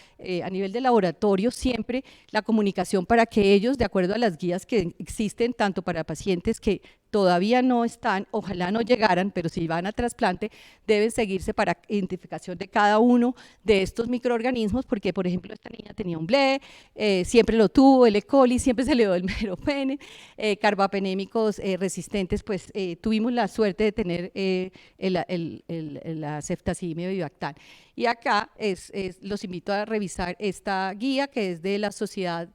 a nivel de laboratorio siempre la comunicación para que ellos, de acuerdo a las guías que existen tanto para pacientes que todavía no están, ojalá no llegaran, pero si van a trasplante, deben seguirse para identificación de cada uno de estos microorganismos, porque por ejemplo esta niña tenía un BLE, siempre lo tuvo, el E. coli, siempre se le dio el meropene, carbapenémicos resistentes, pues tuvimos la suerte de tener la ceftazidime bivactan. Y acá los invito a revisar esta guía que es de la Sociedad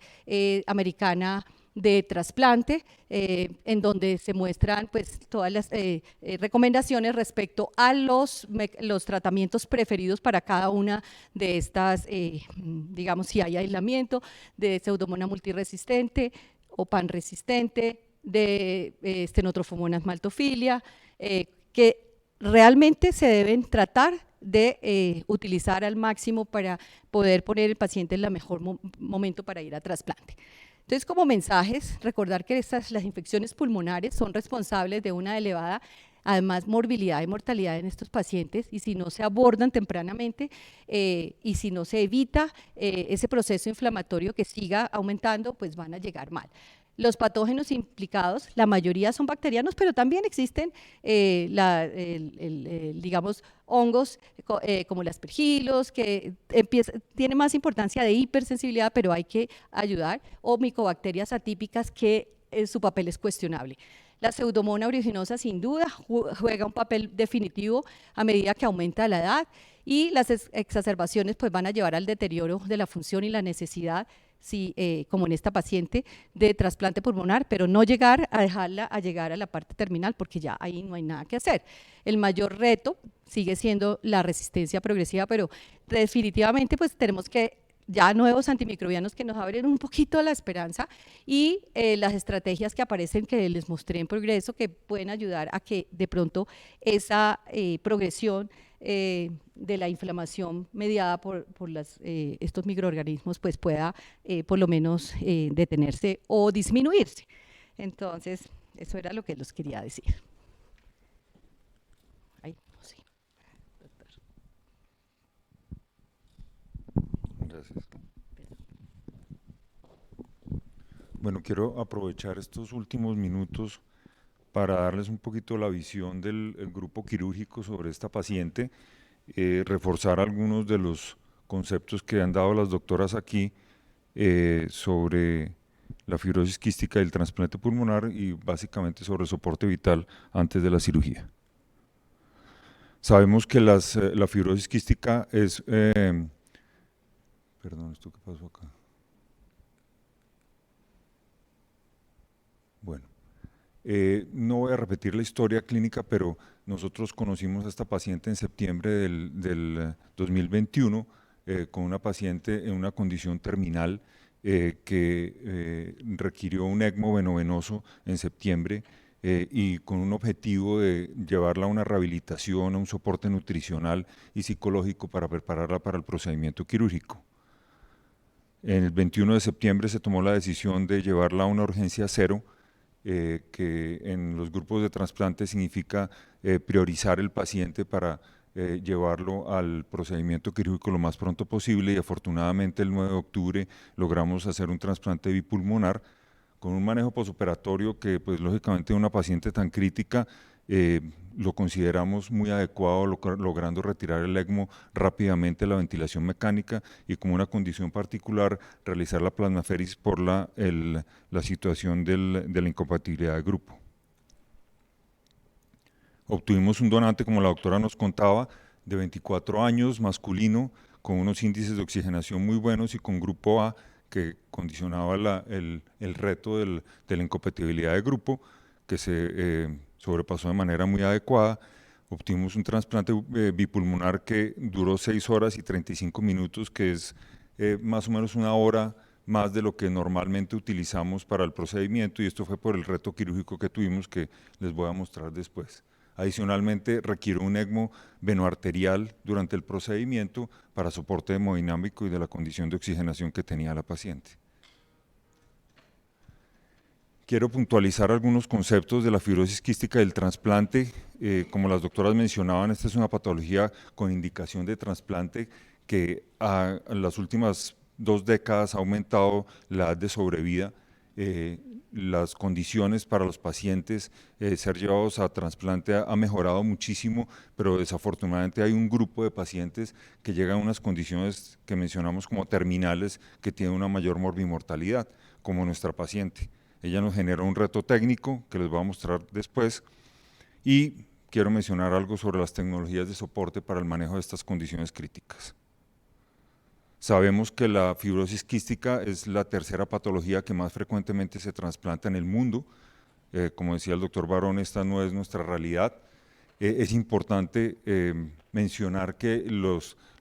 Americana de Trasplante, en donde se muestran pues todas las recomendaciones respecto a los tratamientos preferidos para cada una de estas, digamos, si hay aislamiento de Pseudomonas multiresistente o panresistente, de Stenotrophomonas maltophilia, que realmente se deben tratar de utilizar al máximo para poder poner el paciente en el mejor momento para ir a trasplante. Entonces, como mensajes, recordar que las infecciones pulmonares son responsables de una elevada, además, morbilidad y mortalidad en estos pacientes, y si no se abordan tempranamente y si no se evita ese proceso inflamatorio que siga aumentando, pues van a llegar mal. Los patógenos implicados, la mayoría son bacterianos, pero también existen, digamos, hongos como las aspergillos, que tiene más importancia de hipersensibilidad, pero hay que ayudar, o micobacterias atípicas que su papel es cuestionable. La Pseudomonas aeruginosa sin duda juega un papel definitivo a medida que aumenta la edad, y las exacerbaciones pues van a llevar al deterioro de la función y la necesidad, como en esta paciente, de trasplante pulmonar, pero no llegar a dejarla a llegar a la parte terminal, porque ya ahí no hay nada que hacer. El mayor reto sigue siendo la resistencia progresiva, pero definitivamente pues tenemos que ya nuevos antimicrobianos que nos abren un poquito la esperanza, y las estrategias que aparecen que les mostré en progreso, que pueden ayudar a que de pronto esa progresión de la inflamación mediada por estos microorganismos pues pueda por lo menos detenerse o disminuirse. Entonces, eso era lo que les quería decir. Ay, no sé. Gracias. Bueno, quiero aprovechar estos últimos minutos para darles un poquito la visión del grupo quirúrgico sobre esta paciente, reforzar algunos de los conceptos que han dado las doctoras aquí sobre la fibrosis quística y el trasplante pulmonar, y básicamente sobre soporte vital antes de la cirugía. Sabemos que la fibrosis quística es... perdón, ¿esto qué pasó acá? Bueno. No voy a repetir la historia clínica, pero nosotros conocimos a esta paciente en septiembre del 2021 con una paciente en una condición terminal que requirió un ECMO venovenoso en septiembre y con un objetivo de llevarla a una rehabilitación, a un soporte nutricional y psicológico para prepararla para el procedimiento quirúrgico. En el 21 de septiembre se tomó la decisión de llevarla a una urgencia cero, que en los grupos de trasplante significa priorizar el paciente para llevarlo al procedimiento quirúrgico lo más pronto posible, y afortunadamente el 9 de octubre logramos hacer un trasplante bipulmonar con un manejo posoperatorio que, pues lógicamente, una paciente tan crítica lo consideramos muy adecuado, logrando retirar el ECMO rápidamente, la ventilación mecánica, y como una condición particular realizar la plasmaféresis por la situación de la incompatibilidad de grupo. Obtuvimos un donante, como la doctora nos contaba, de 24 años, masculino, con unos índices de oxigenación muy buenos y con grupo A, que condicionaba el reto de la incompatibilidad de grupo, que se sobrepasó de manera muy adecuada. Obtuvimos un trasplante bipulmonar que duró 6 horas y 35 minutos, que es más o menos una hora más de lo que normalmente utilizamos para el procedimiento, y esto fue por el reto quirúrgico que tuvimos, que les voy a mostrar después. Adicionalmente, requiere un ECMO venoarterial durante el procedimiento para soporte hemodinámico y de la condición de oxigenación que tenía la paciente. Quiero puntualizar algunos conceptos de la fibrosis quística del trasplante. Como las doctoras mencionaban, esta es una patología con indicación de trasplante que en las últimas 2 décadas ha aumentado la edad de sobrevida. Las condiciones para los pacientes ser llevados a trasplante ha mejorado muchísimo, pero desafortunadamente hay un grupo de pacientes que llegan a unas condiciones que mencionamos como terminales, que tienen una mayor morbimortalidad, como nuestra paciente. Ella nos genera un reto técnico que les voy a mostrar después, y quiero mencionar algo sobre las tecnologías de soporte para el manejo de estas condiciones críticas. Sabemos que la fibrosis quística es la tercera patología que más frecuentemente se trasplanta en el mundo. Como decía el doctor Barón, esta no es nuestra realidad. Es importante mencionar que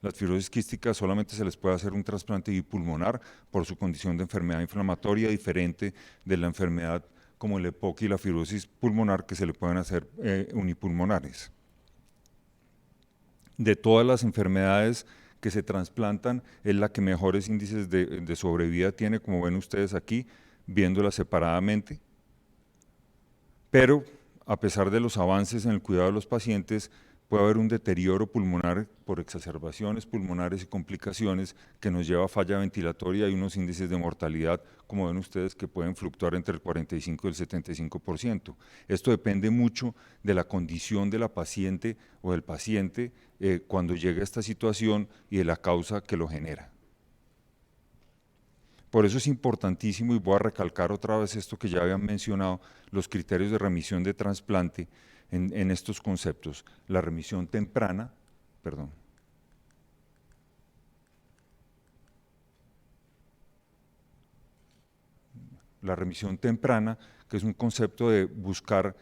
las fibrosis quísticas solamente se les puede hacer un trasplante bipulmonar por su condición de enfermedad inflamatoria, diferente de la enfermedad como el EPOC y la fibrosis pulmonar, que se le pueden hacer unipulmonares. De todas las enfermedades que se trasplantan, es la que mejores índices de sobrevida tiene, como ven ustedes aquí, viéndola separadamente. Pero, a pesar de los avances en el cuidado de los pacientes, puede haber un deterioro pulmonar por exacerbaciones pulmonares y complicaciones que nos lleva a falla ventilatoria y unos índices de mortalidad, como ven ustedes, que pueden fluctuar entre el 45 y el 75%. Esto depende mucho de la condición de la paciente o del paciente cuando llega a esta situación y de la causa que lo genera. Por eso es importantísimo, y voy a recalcar otra vez esto que ya habían mencionado, los criterios de remisión de trasplante en estos conceptos. La remisión temprana, la remisión temprana, que es un concepto de buscar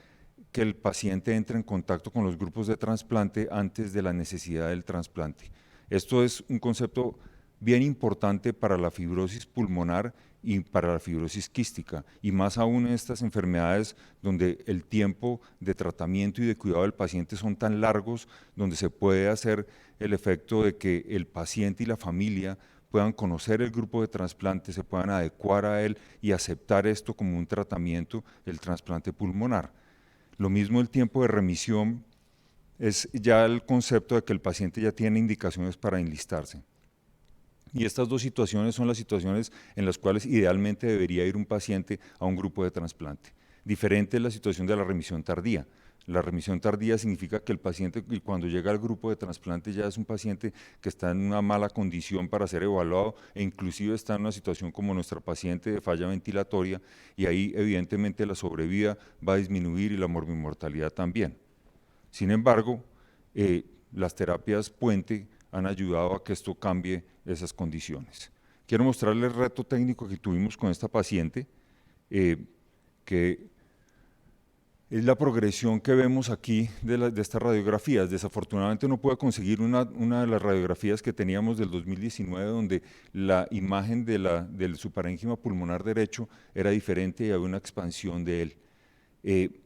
que el paciente entre en contacto con los grupos de trasplante antes de la necesidad del trasplante. Esto es un concepto bien importante para la fibrosis pulmonar y para la fibrosis quística, y más aún en estas enfermedades donde el tiempo de tratamiento y de cuidado del paciente son tan largos, donde se puede hacer el efecto de que el paciente y la familia puedan conocer el grupo de trasplante, se puedan adecuar a él y aceptar esto como un tratamiento, el trasplante pulmonar. Lo mismo el tiempo de remisión es ya el concepto de que el paciente ya tiene indicaciones para enlistarse. Y estas dos situaciones son las situaciones en las cuales idealmente debería ir un paciente a un grupo de trasplante. Diferente es la situación de la remisión tardía. La remisión tardía significa que el paciente, cuando llega al grupo de trasplante, ya es un paciente que está en una mala condición para ser evaluado, e inclusive está en una situación como nuestra paciente de falla ventilatoria, y ahí evidentemente la sobrevida va a disminuir y la morbimortalidad también. Sin embargo, las terapias puente han ayudado a que esto cambie esas condiciones. Quiero mostrarles el reto técnico que tuvimos con esta paciente, que es la progresión que vemos aquí de estas radiografías. Desafortunadamente no pude conseguir una de las radiografías que teníamos del 2019, donde la imagen del suparénquima pulmonar derecho era diferente y había una expansión de él.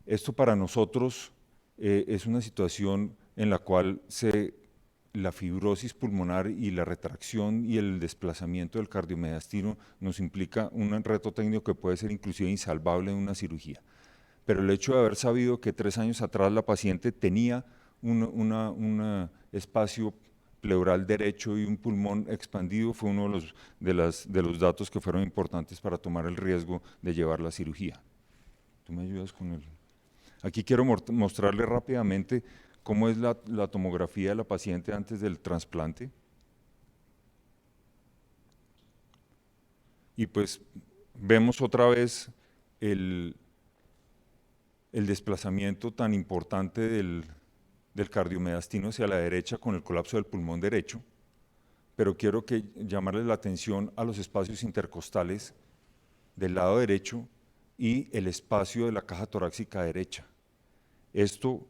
Esto para nosotros es una situación en la cual se la fibrosis pulmonar y la retracción y el desplazamiento del cardiomediastino nos implica un reto técnico que puede ser inclusive insalvable en una cirugía. Pero el hecho de haber sabido que 3 años atrás la paciente tenía un espacio pleural derecho y un pulmón expandido fue uno de los datos que fueron importantes para tomar el riesgo de llevar la cirugía. ¿Tú me ayudas con él? Aquí quiero mostrarle rápidamente cómo es la tomografía de la paciente antes del trasplante. Y pues vemos otra vez el desplazamiento tan importante del cardiomediastino hacia la derecha con el colapso del pulmón derecho, pero quiero llamarles la atención a los espacios intercostales del lado derecho y el espacio de la caja torácica derecha. Esto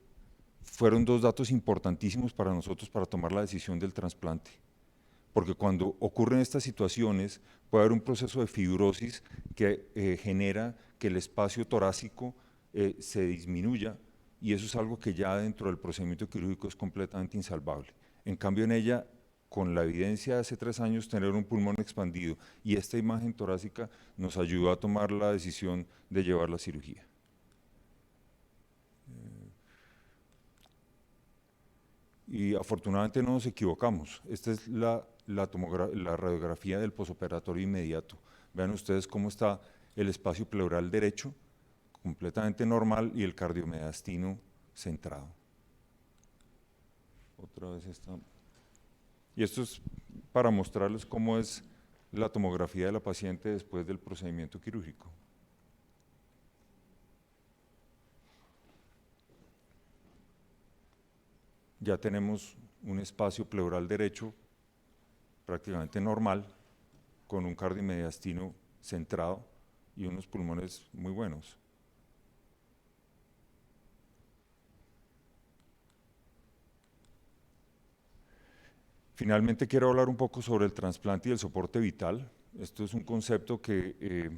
fueron 2 datos importantísimos para nosotros para tomar la decisión del trasplante, porque cuando ocurren estas situaciones puede haber un proceso de fibrosis que genera que el espacio torácico se disminuya, y eso es algo que ya dentro del procedimiento quirúrgico es completamente insalvable. En cambio, en ella, con la evidencia de hace 3 años, tener un pulmón expandido y esta imagen torácica nos ayudó a tomar la decisión de llevar la cirugía. Y afortunadamente no nos equivocamos. Esta es la radiografía del posoperatorio inmediato. Vean ustedes cómo está el espacio pleural derecho, completamente normal, y el cardiomediastino centrado. Otra vez está. Y esto es para mostrarles cómo es la tomografía de la paciente después del procedimiento quirúrgico. Ya tenemos un espacio pleural derecho prácticamente normal, con un cardiomediastino centrado y unos pulmones muy buenos. Finalmente quiero hablar un poco sobre el trasplante y el soporte vital. Esto es un concepto que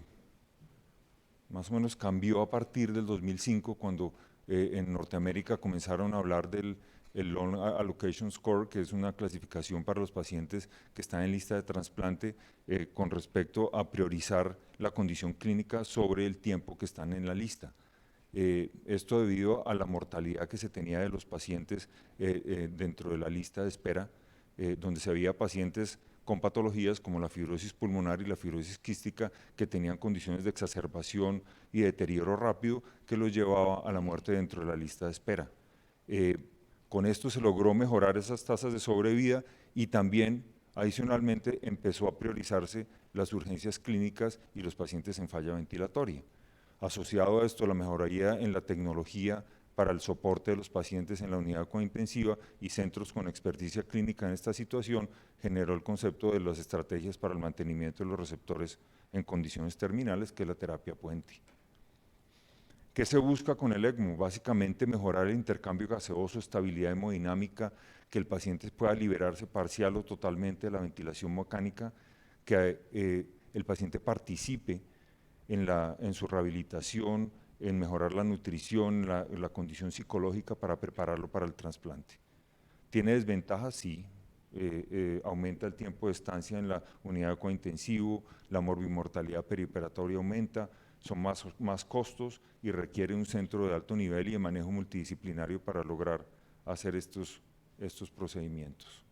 más o menos cambió a partir del 2005, cuando en Norteamérica comenzaron a hablar del Lung Allocation Score, que es una clasificación para los pacientes que están en lista de trasplante con respecto a priorizar la condición clínica sobre el tiempo que están en la lista. Esto debido a la mortalidad que se tenía de los pacientes dentro de la lista de espera, donde se había pacientes con patologías como la fibrosis pulmonar y la fibrosis quística que tenían condiciones de exacerbación y deterioro rápido que los llevaba a la muerte dentro de la lista de espera. Con esto se logró mejorar esas tasas de sobrevida y también adicionalmente empezó a priorizarse las urgencias clínicas y los pacientes en falla ventilatoria. Asociado a esto, la mejoría en la tecnología para el soporte de los pacientes en la unidad cointensiva y centros con experticia clínica en esta situación generó el concepto de las estrategias para el mantenimiento de los receptores en condiciones terminales, que es la terapia puente. ¿Qué se busca con el ECMO? Básicamente mejorar el intercambio gaseoso, estabilidad hemodinámica, que el paciente pueda liberarse parcial o totalmente de la ventilación mecánica, que el paciente participe en su rehabilitación, en mejorar la nutrición, la condición psicológica para prepararlo para el trasplante. ¿Tiene desventajas? Sí. Aumenta el tiempo de estancia en la unidad de cointensivo, la morbimortalidad perioperatoria aumenta, son más costos y requiere un centro de alto nivel y de manejo multidisciplinario para lograr hacer estos procedimientos.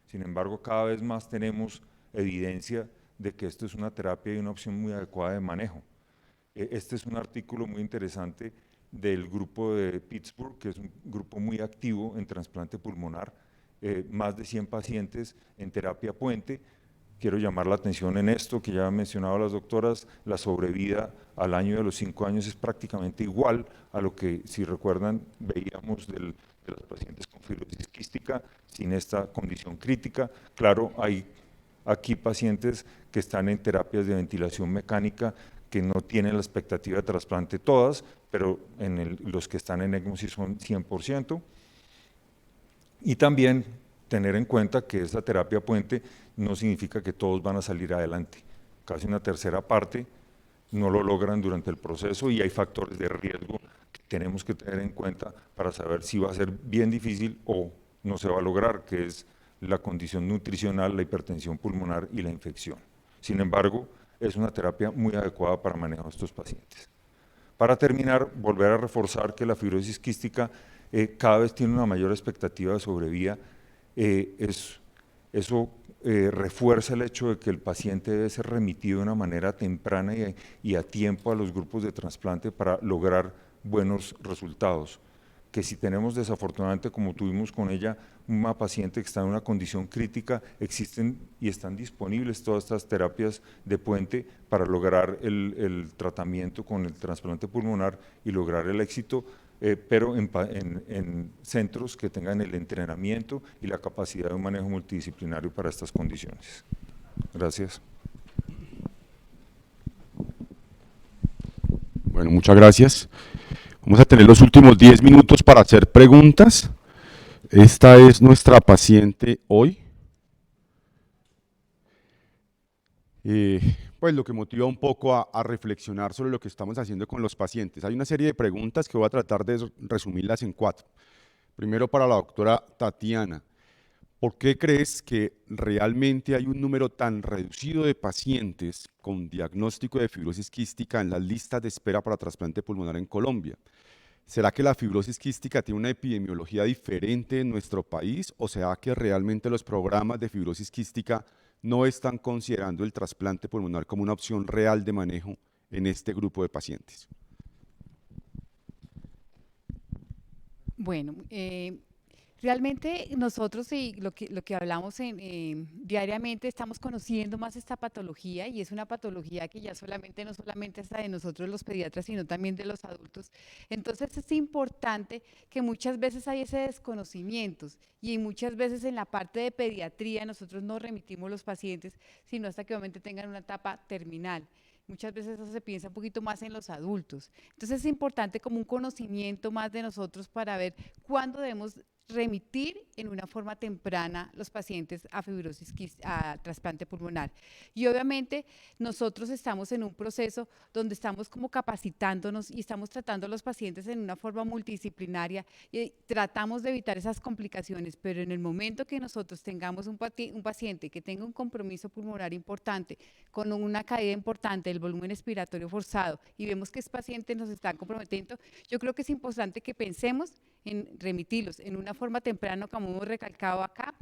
Sin embargo, cada vez más tenemos evidencia de que esto es una terapia y una opción muy adecuada de manejo. Este es un artículo muy interesante del grupo de Pittsburgh, que es un grupo muy activo en trasplante pulmonar, más de 100 pacientes en terapia puente. Quiero llamar la atención en esto, que ya han mencionado las doctoras, la sobrevida al año de los 5 años es prácticamente igual a lo que, si recuerdan, veíamos de los pacientes con fibrosis quística sin esta condición crítica. Claro, hay aquí pacientes que están en terapias de ventilación mecánica que no tienen la expectativa de trasplante todas, pero los que están en ECMO sí son 100%. Y también tener en cuenta que esta terapia puente no significa que todos van a salir adelante. Casi una tercera parte no lo logran durante el proceso y hay factores de riesgo que tenemos que tener en cuenta para saber si va a ser bien difícil o no se va a lograr, que es la condición nutricional, la hipertensión pulmonar y la infección. Sin embargo, es una terapia muy adecuada para manejar a estos pacientes. Para terminar, volver a reforzar que la fibrosis quística cada vez tiene una mayor expectativa de sobrevida. Eso refuerza el hecho de que el paciente debe ser remitido de una manera temprana y a tiempo a los grupos de trasplante para lograr buenos resultados. Que si tenemos desafortunadamente, como tuvimos con ella, una paciente que está en una condición crítica, existen y están disponibles todas estas terapias de puente para lograr el tratamiento con el trasplante pulmonar y lograr el éxito, pero en centros que tengan el entrenamiento y la capacidad de un manejo multidisciplinario para estas condiciones. Gracias. Bueno, muchas gracias. Vamos a tener los últimos 10 minutos para hacer preguntas. Esta es nuestra paciente hoy. Pues lo que motiva un poco a reflexionar sobre lo que estamos haciendo con los pacientes. Hay una serie de preguntas que voy a tratar de resumirlas en 4. Primero, para la doctora Tatiana. ¿Por qué crees que realmente hay un número tan reducido de pacientes con diagnóstico de fibrosis quística en las listas de espera para trasplante pulmonar en Colombia? ¿Será que la fibrosis quística tiene una epidemiología diferente en nuestro país o será que realmente los programas de fibrosis quística no están considerando el trasplante pulmonar como una opción real de manejo en este grupo de pacientes? Bueno, realmente nosotros y lo que hablamos diariamente estamos conociendo más esta patología y es una patología que ya no solamente es de nosotros los pediatras, sino también de los adultos. Entonces es importante que muchas veces hay ese desconocimiento y muchas veces en la parte de pediatría nosotros no remitimos los pacientes, sino hasta que obviamente tengan una etapa terminal. Muchas veces eso se piensa un poquito más en los adultos. Entonces es importante como un conocimiento más de nosotros para ver cuándo debemos remitir en una forma temprana los pacientes a fibrosis quística, a trasplante pulmonar. Y obviamente nosotros estamos en un proceso donde estamos como capacitándonos y estamos tratando a los pacientes en una forma multidisciplinaria y tratamos de evitar esas complicaciones, pero en el momento que nosotros tengamos un paciente que tenga un compromiso pulmonar importante, con una caída importante del volumen expiratorio forzado y vemos que ese paciente nos está comprometiendo, yo creo que es importante que pensemos en remitirlos en una forma temprana, como hemos recalcado acá,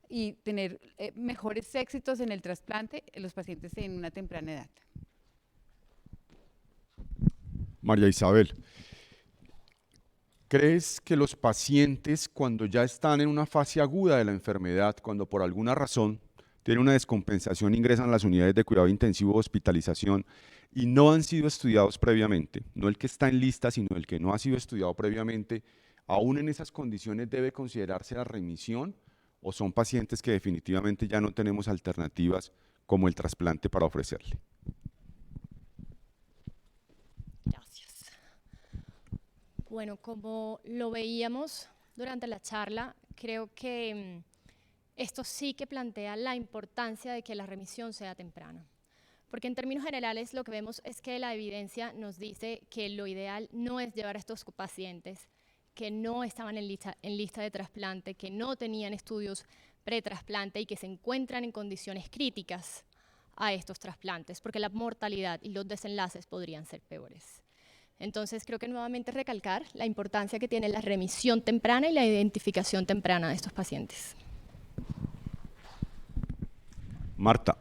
y tener mejores éxitos en el trasplante en los pacientes en una temprana edad. María Isabel, ¿crees que los pacientes cuando ya están en una fase aguda de la enfermedad, cuando por alguna razón tienen una descompensación, ingresan a las unidades de cuidado intensivo o hospitalización y no han sido estudiados previamente, no el que está en lista, sino el que no ha sido estudiado previamente, aún en esas condiciones debe considerarse la remisión o son pacientes que definitivamente ya no tenemos alternativas como el trasplante para ofrecerle? Gracias. Bueno, como lo veíamos durante la charla, creo que esto sí que plantea la importancia de que la remisión sea temprana. Porque en términos generales lo que vemos es que la evidencia nos dice que lo ideal no es llevar a estos pacientes que no estaban en lista de trasplante, que no tenían estudios pretrasplante y que se encuentran en condiciones críticas a estos trasplantes, porque la mortalidad y los desenlaces podrían ser peores. Entonces creo que nuevamente recalcar la importancia que tiene la remisión temprana y la identificación temprana de estos pacientes. Marta,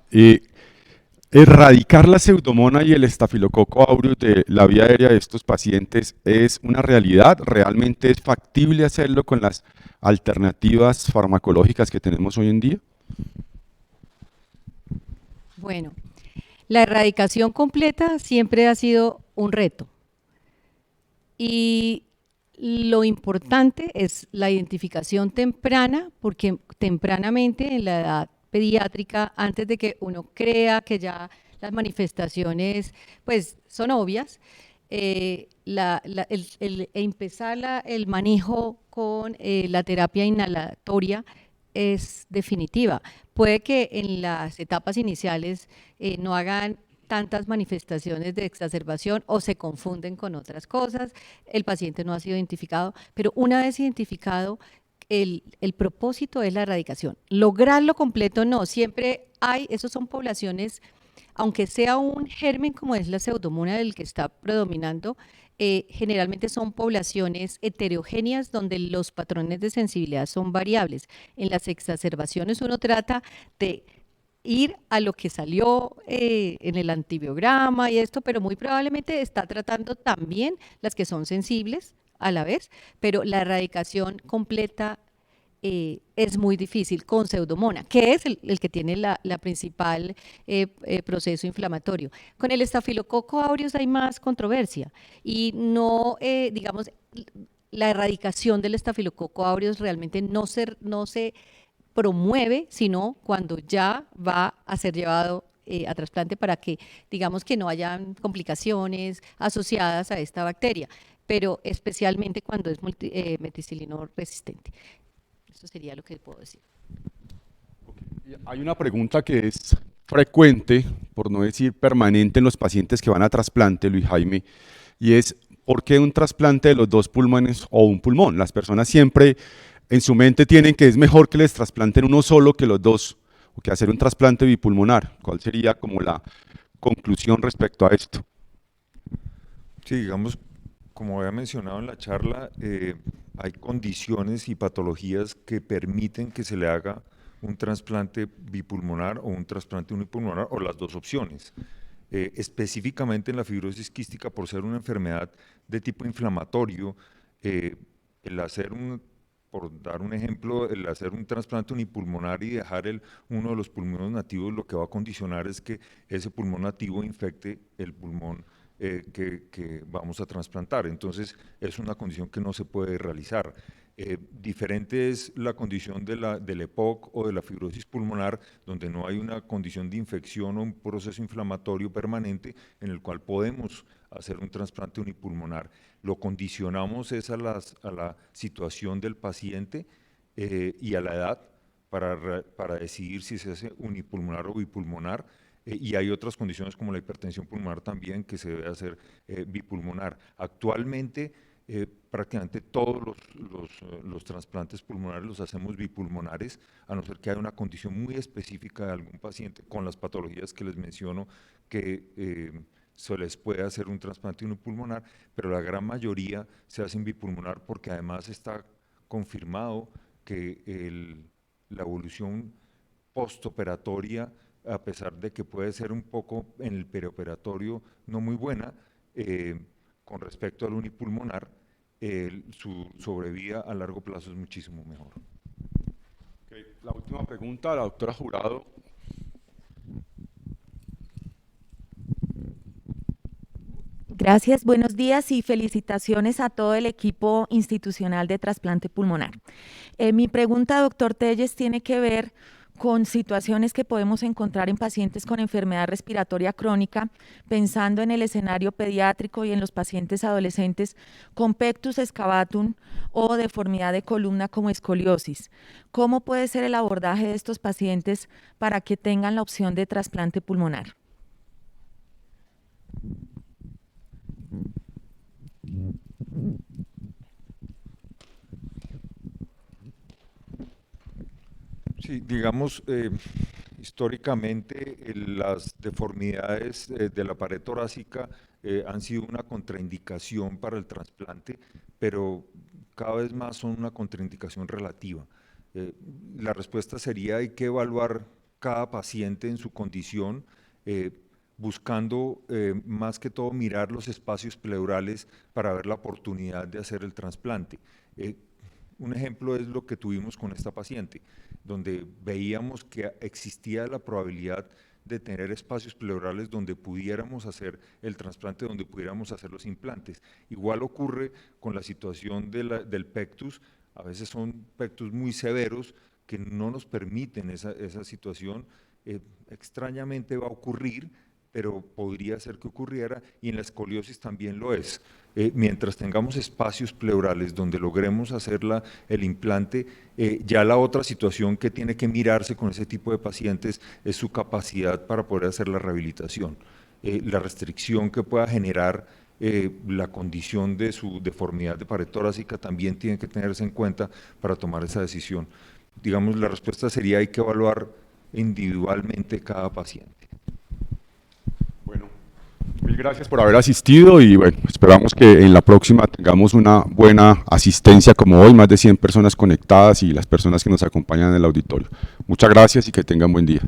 erradicar la pseudomonas y el estafilococo aureus de la vía aérea de estos pacientes es una realidad. ¿Realmente es factible hacerlo con las alternativas farmacológicas que tenemos hoy en día? Bueno, la erradicación completa siempre ha sido un reto. Y lo importante es la identificación temprana, porque tempranamente en la edad pediátrica, antes de que uno crea que ya las manifestaciones pues son obvias, empezar el manejo con la terapia inhalatoria es definitiva. Puede que en las etapas iniciales no hagan tantas manifestaciones de exacerbación o se confunden con otras cosas, el paciente no ha sido identificado, pero una vez identificado, el propósito es la erradicación. Lograrlo completo no, siempre hay, esos son poblaciones, aunque sea un germen como es la pseudomonas el que está predominando, generalmente son poblaciones heterogéneas donde los patrones de sensibilidad son variables. En las exacerbaciones uno trata de ir a lo que salió en el antibiograma y esto, pero muy probablemente está tratando también las que son sensibles a la vez, pero la erradicación completa es muy difícil con Pseudomonas, que es el que tiene la principal proceso inflamatorio. Con el Staphylococcus aureus hay más controversia y no, digamos, la erradicación del Staphylococcus aureus realmente no se promueve, sino cuando ya va a ser llevado a trasplante para que, digamos, que no hayan complicaciones asociadas a esta bacteria, pero especialmente cuando es meticilino resistente. Eso sería lo que puedo decir. Hay una pregunta que es frecuente, por no decir permanente, en los pacientes que van a trasplante, Luis Jaime, y es ¿por qué un trasplante de los dos pulmones o un pulmón? Las personas siempre en su mente tienen que es mejor que les trasplanten uno solo que los dos, o que hacer un trasplante bipulmonar. ¿Cuál sería como la conclusión respecto a esto? Sí, digamos, como había mencionado en la charla, hay condiciones y patologías que permiten que se le haga un trasplante bipulmonar o un trasplante unipulmonar o las dos opciones. Específicamente en la fibrosis quística, por ser una enfermedad de tipo inflamatorio, el hacer por dar un ejemplo, el hacer un trasplante unipulmonar y dejar uno de los pulmones nativos, lo que va a condicionar es que ese pulmón nativo infecte el pulmón que vamos a trasplantar. Entonces, es una condición que no se puede realizar. Diferente es la condición del EPOC o de la fibrosis pulmonar, donde no hay una condición de infección o un proceso inflamatorio permanente en el cual podemos hacer un trasplante unipulmonar. Lo condicionamos es a la situación del paciente y a la edad para decidir si se hace unipulmonar o bipulmonar. Y hay otras condiciones como la hipertensión pulmonar también que se debe hacer bipulmonar. Actualmente prácticamente todos los trasplantes pulmonares los hacemos bipulmonares, a no ser que haya una condición muy específica de algún paciente con las patologías que les menciono que se les puede hacer un trasplante unipulmonar, pero la gran mayoría se hacen bipulmonar porque además está confirmado que la evolución postoperatoria, a pesar de que puede ser un poco en el perioperatorio no muy buena, con respecto al unipulmonar, su sobrevida a largo plazo es muchísimo mejor. Okay. La última pregunta, la doctora Jurado. Gracias, buenos días y felicitaciones a todo el equipo institucional de trasplante pulmonar. Mi pregunta, doctor Telles, tiene que ver con situaciones que podemos encontrar en pacientes con enfermedad respiratoria crónica, pensando en el escenario pediátrico y en los pacientes adolescentes con pectus excavatum o deformidad de columna como escoliosis. ¿Cómo puede ser el abordaje de estos pacientes para que tengan la opción de trasplante pulmonar? Sí, digamos, históricamente las deformidades de la pared torácica han sido una contraindicación para el trasplante, pero cada vez más son una contraindicación relativa. La respuesta sería hay que evaluar cada paciente en su condición, buscando más que todo mirar los espacios pleurales para ver la oportunidad de hacer el trasplante. Un ejemplo es lo que tuvimos con esta paciente, donde veíamos que existía la probabilidad de tener espacios pleurales donde pudiéramos hacer el trasplante, donde pudiéramos hacer los implantes. Igual ocurre con la situación del pectus, a veces son pectus muy severos que no nos permiten esa situación. Extrañamente va a ocurrir, pero podría ser que ocurriera, y en la escoliosis también lo es. Mientras tengamos espacios pleurales donde logremos hacer el implante, ya la otra situación que tiene que mirarse con ese tipo de pacientes es su capacidad para poder hacer la rehabilitación. La restricción que pueda generar la condición de su deformidad de pared torácica también tiene que tenerse en cuenta para tomar esa decisión. Digamos, la respuesta sería hay que evaluar individualmente cada paciente. Bueno, mil gracias por haber asistido y bueno, esperamos que en la próxima tengamos una buena asistencia como hoy, más de 100 personas conectadas y las personas que nos acompañan en el auditorio. Muchas gracias y que tengan buen día.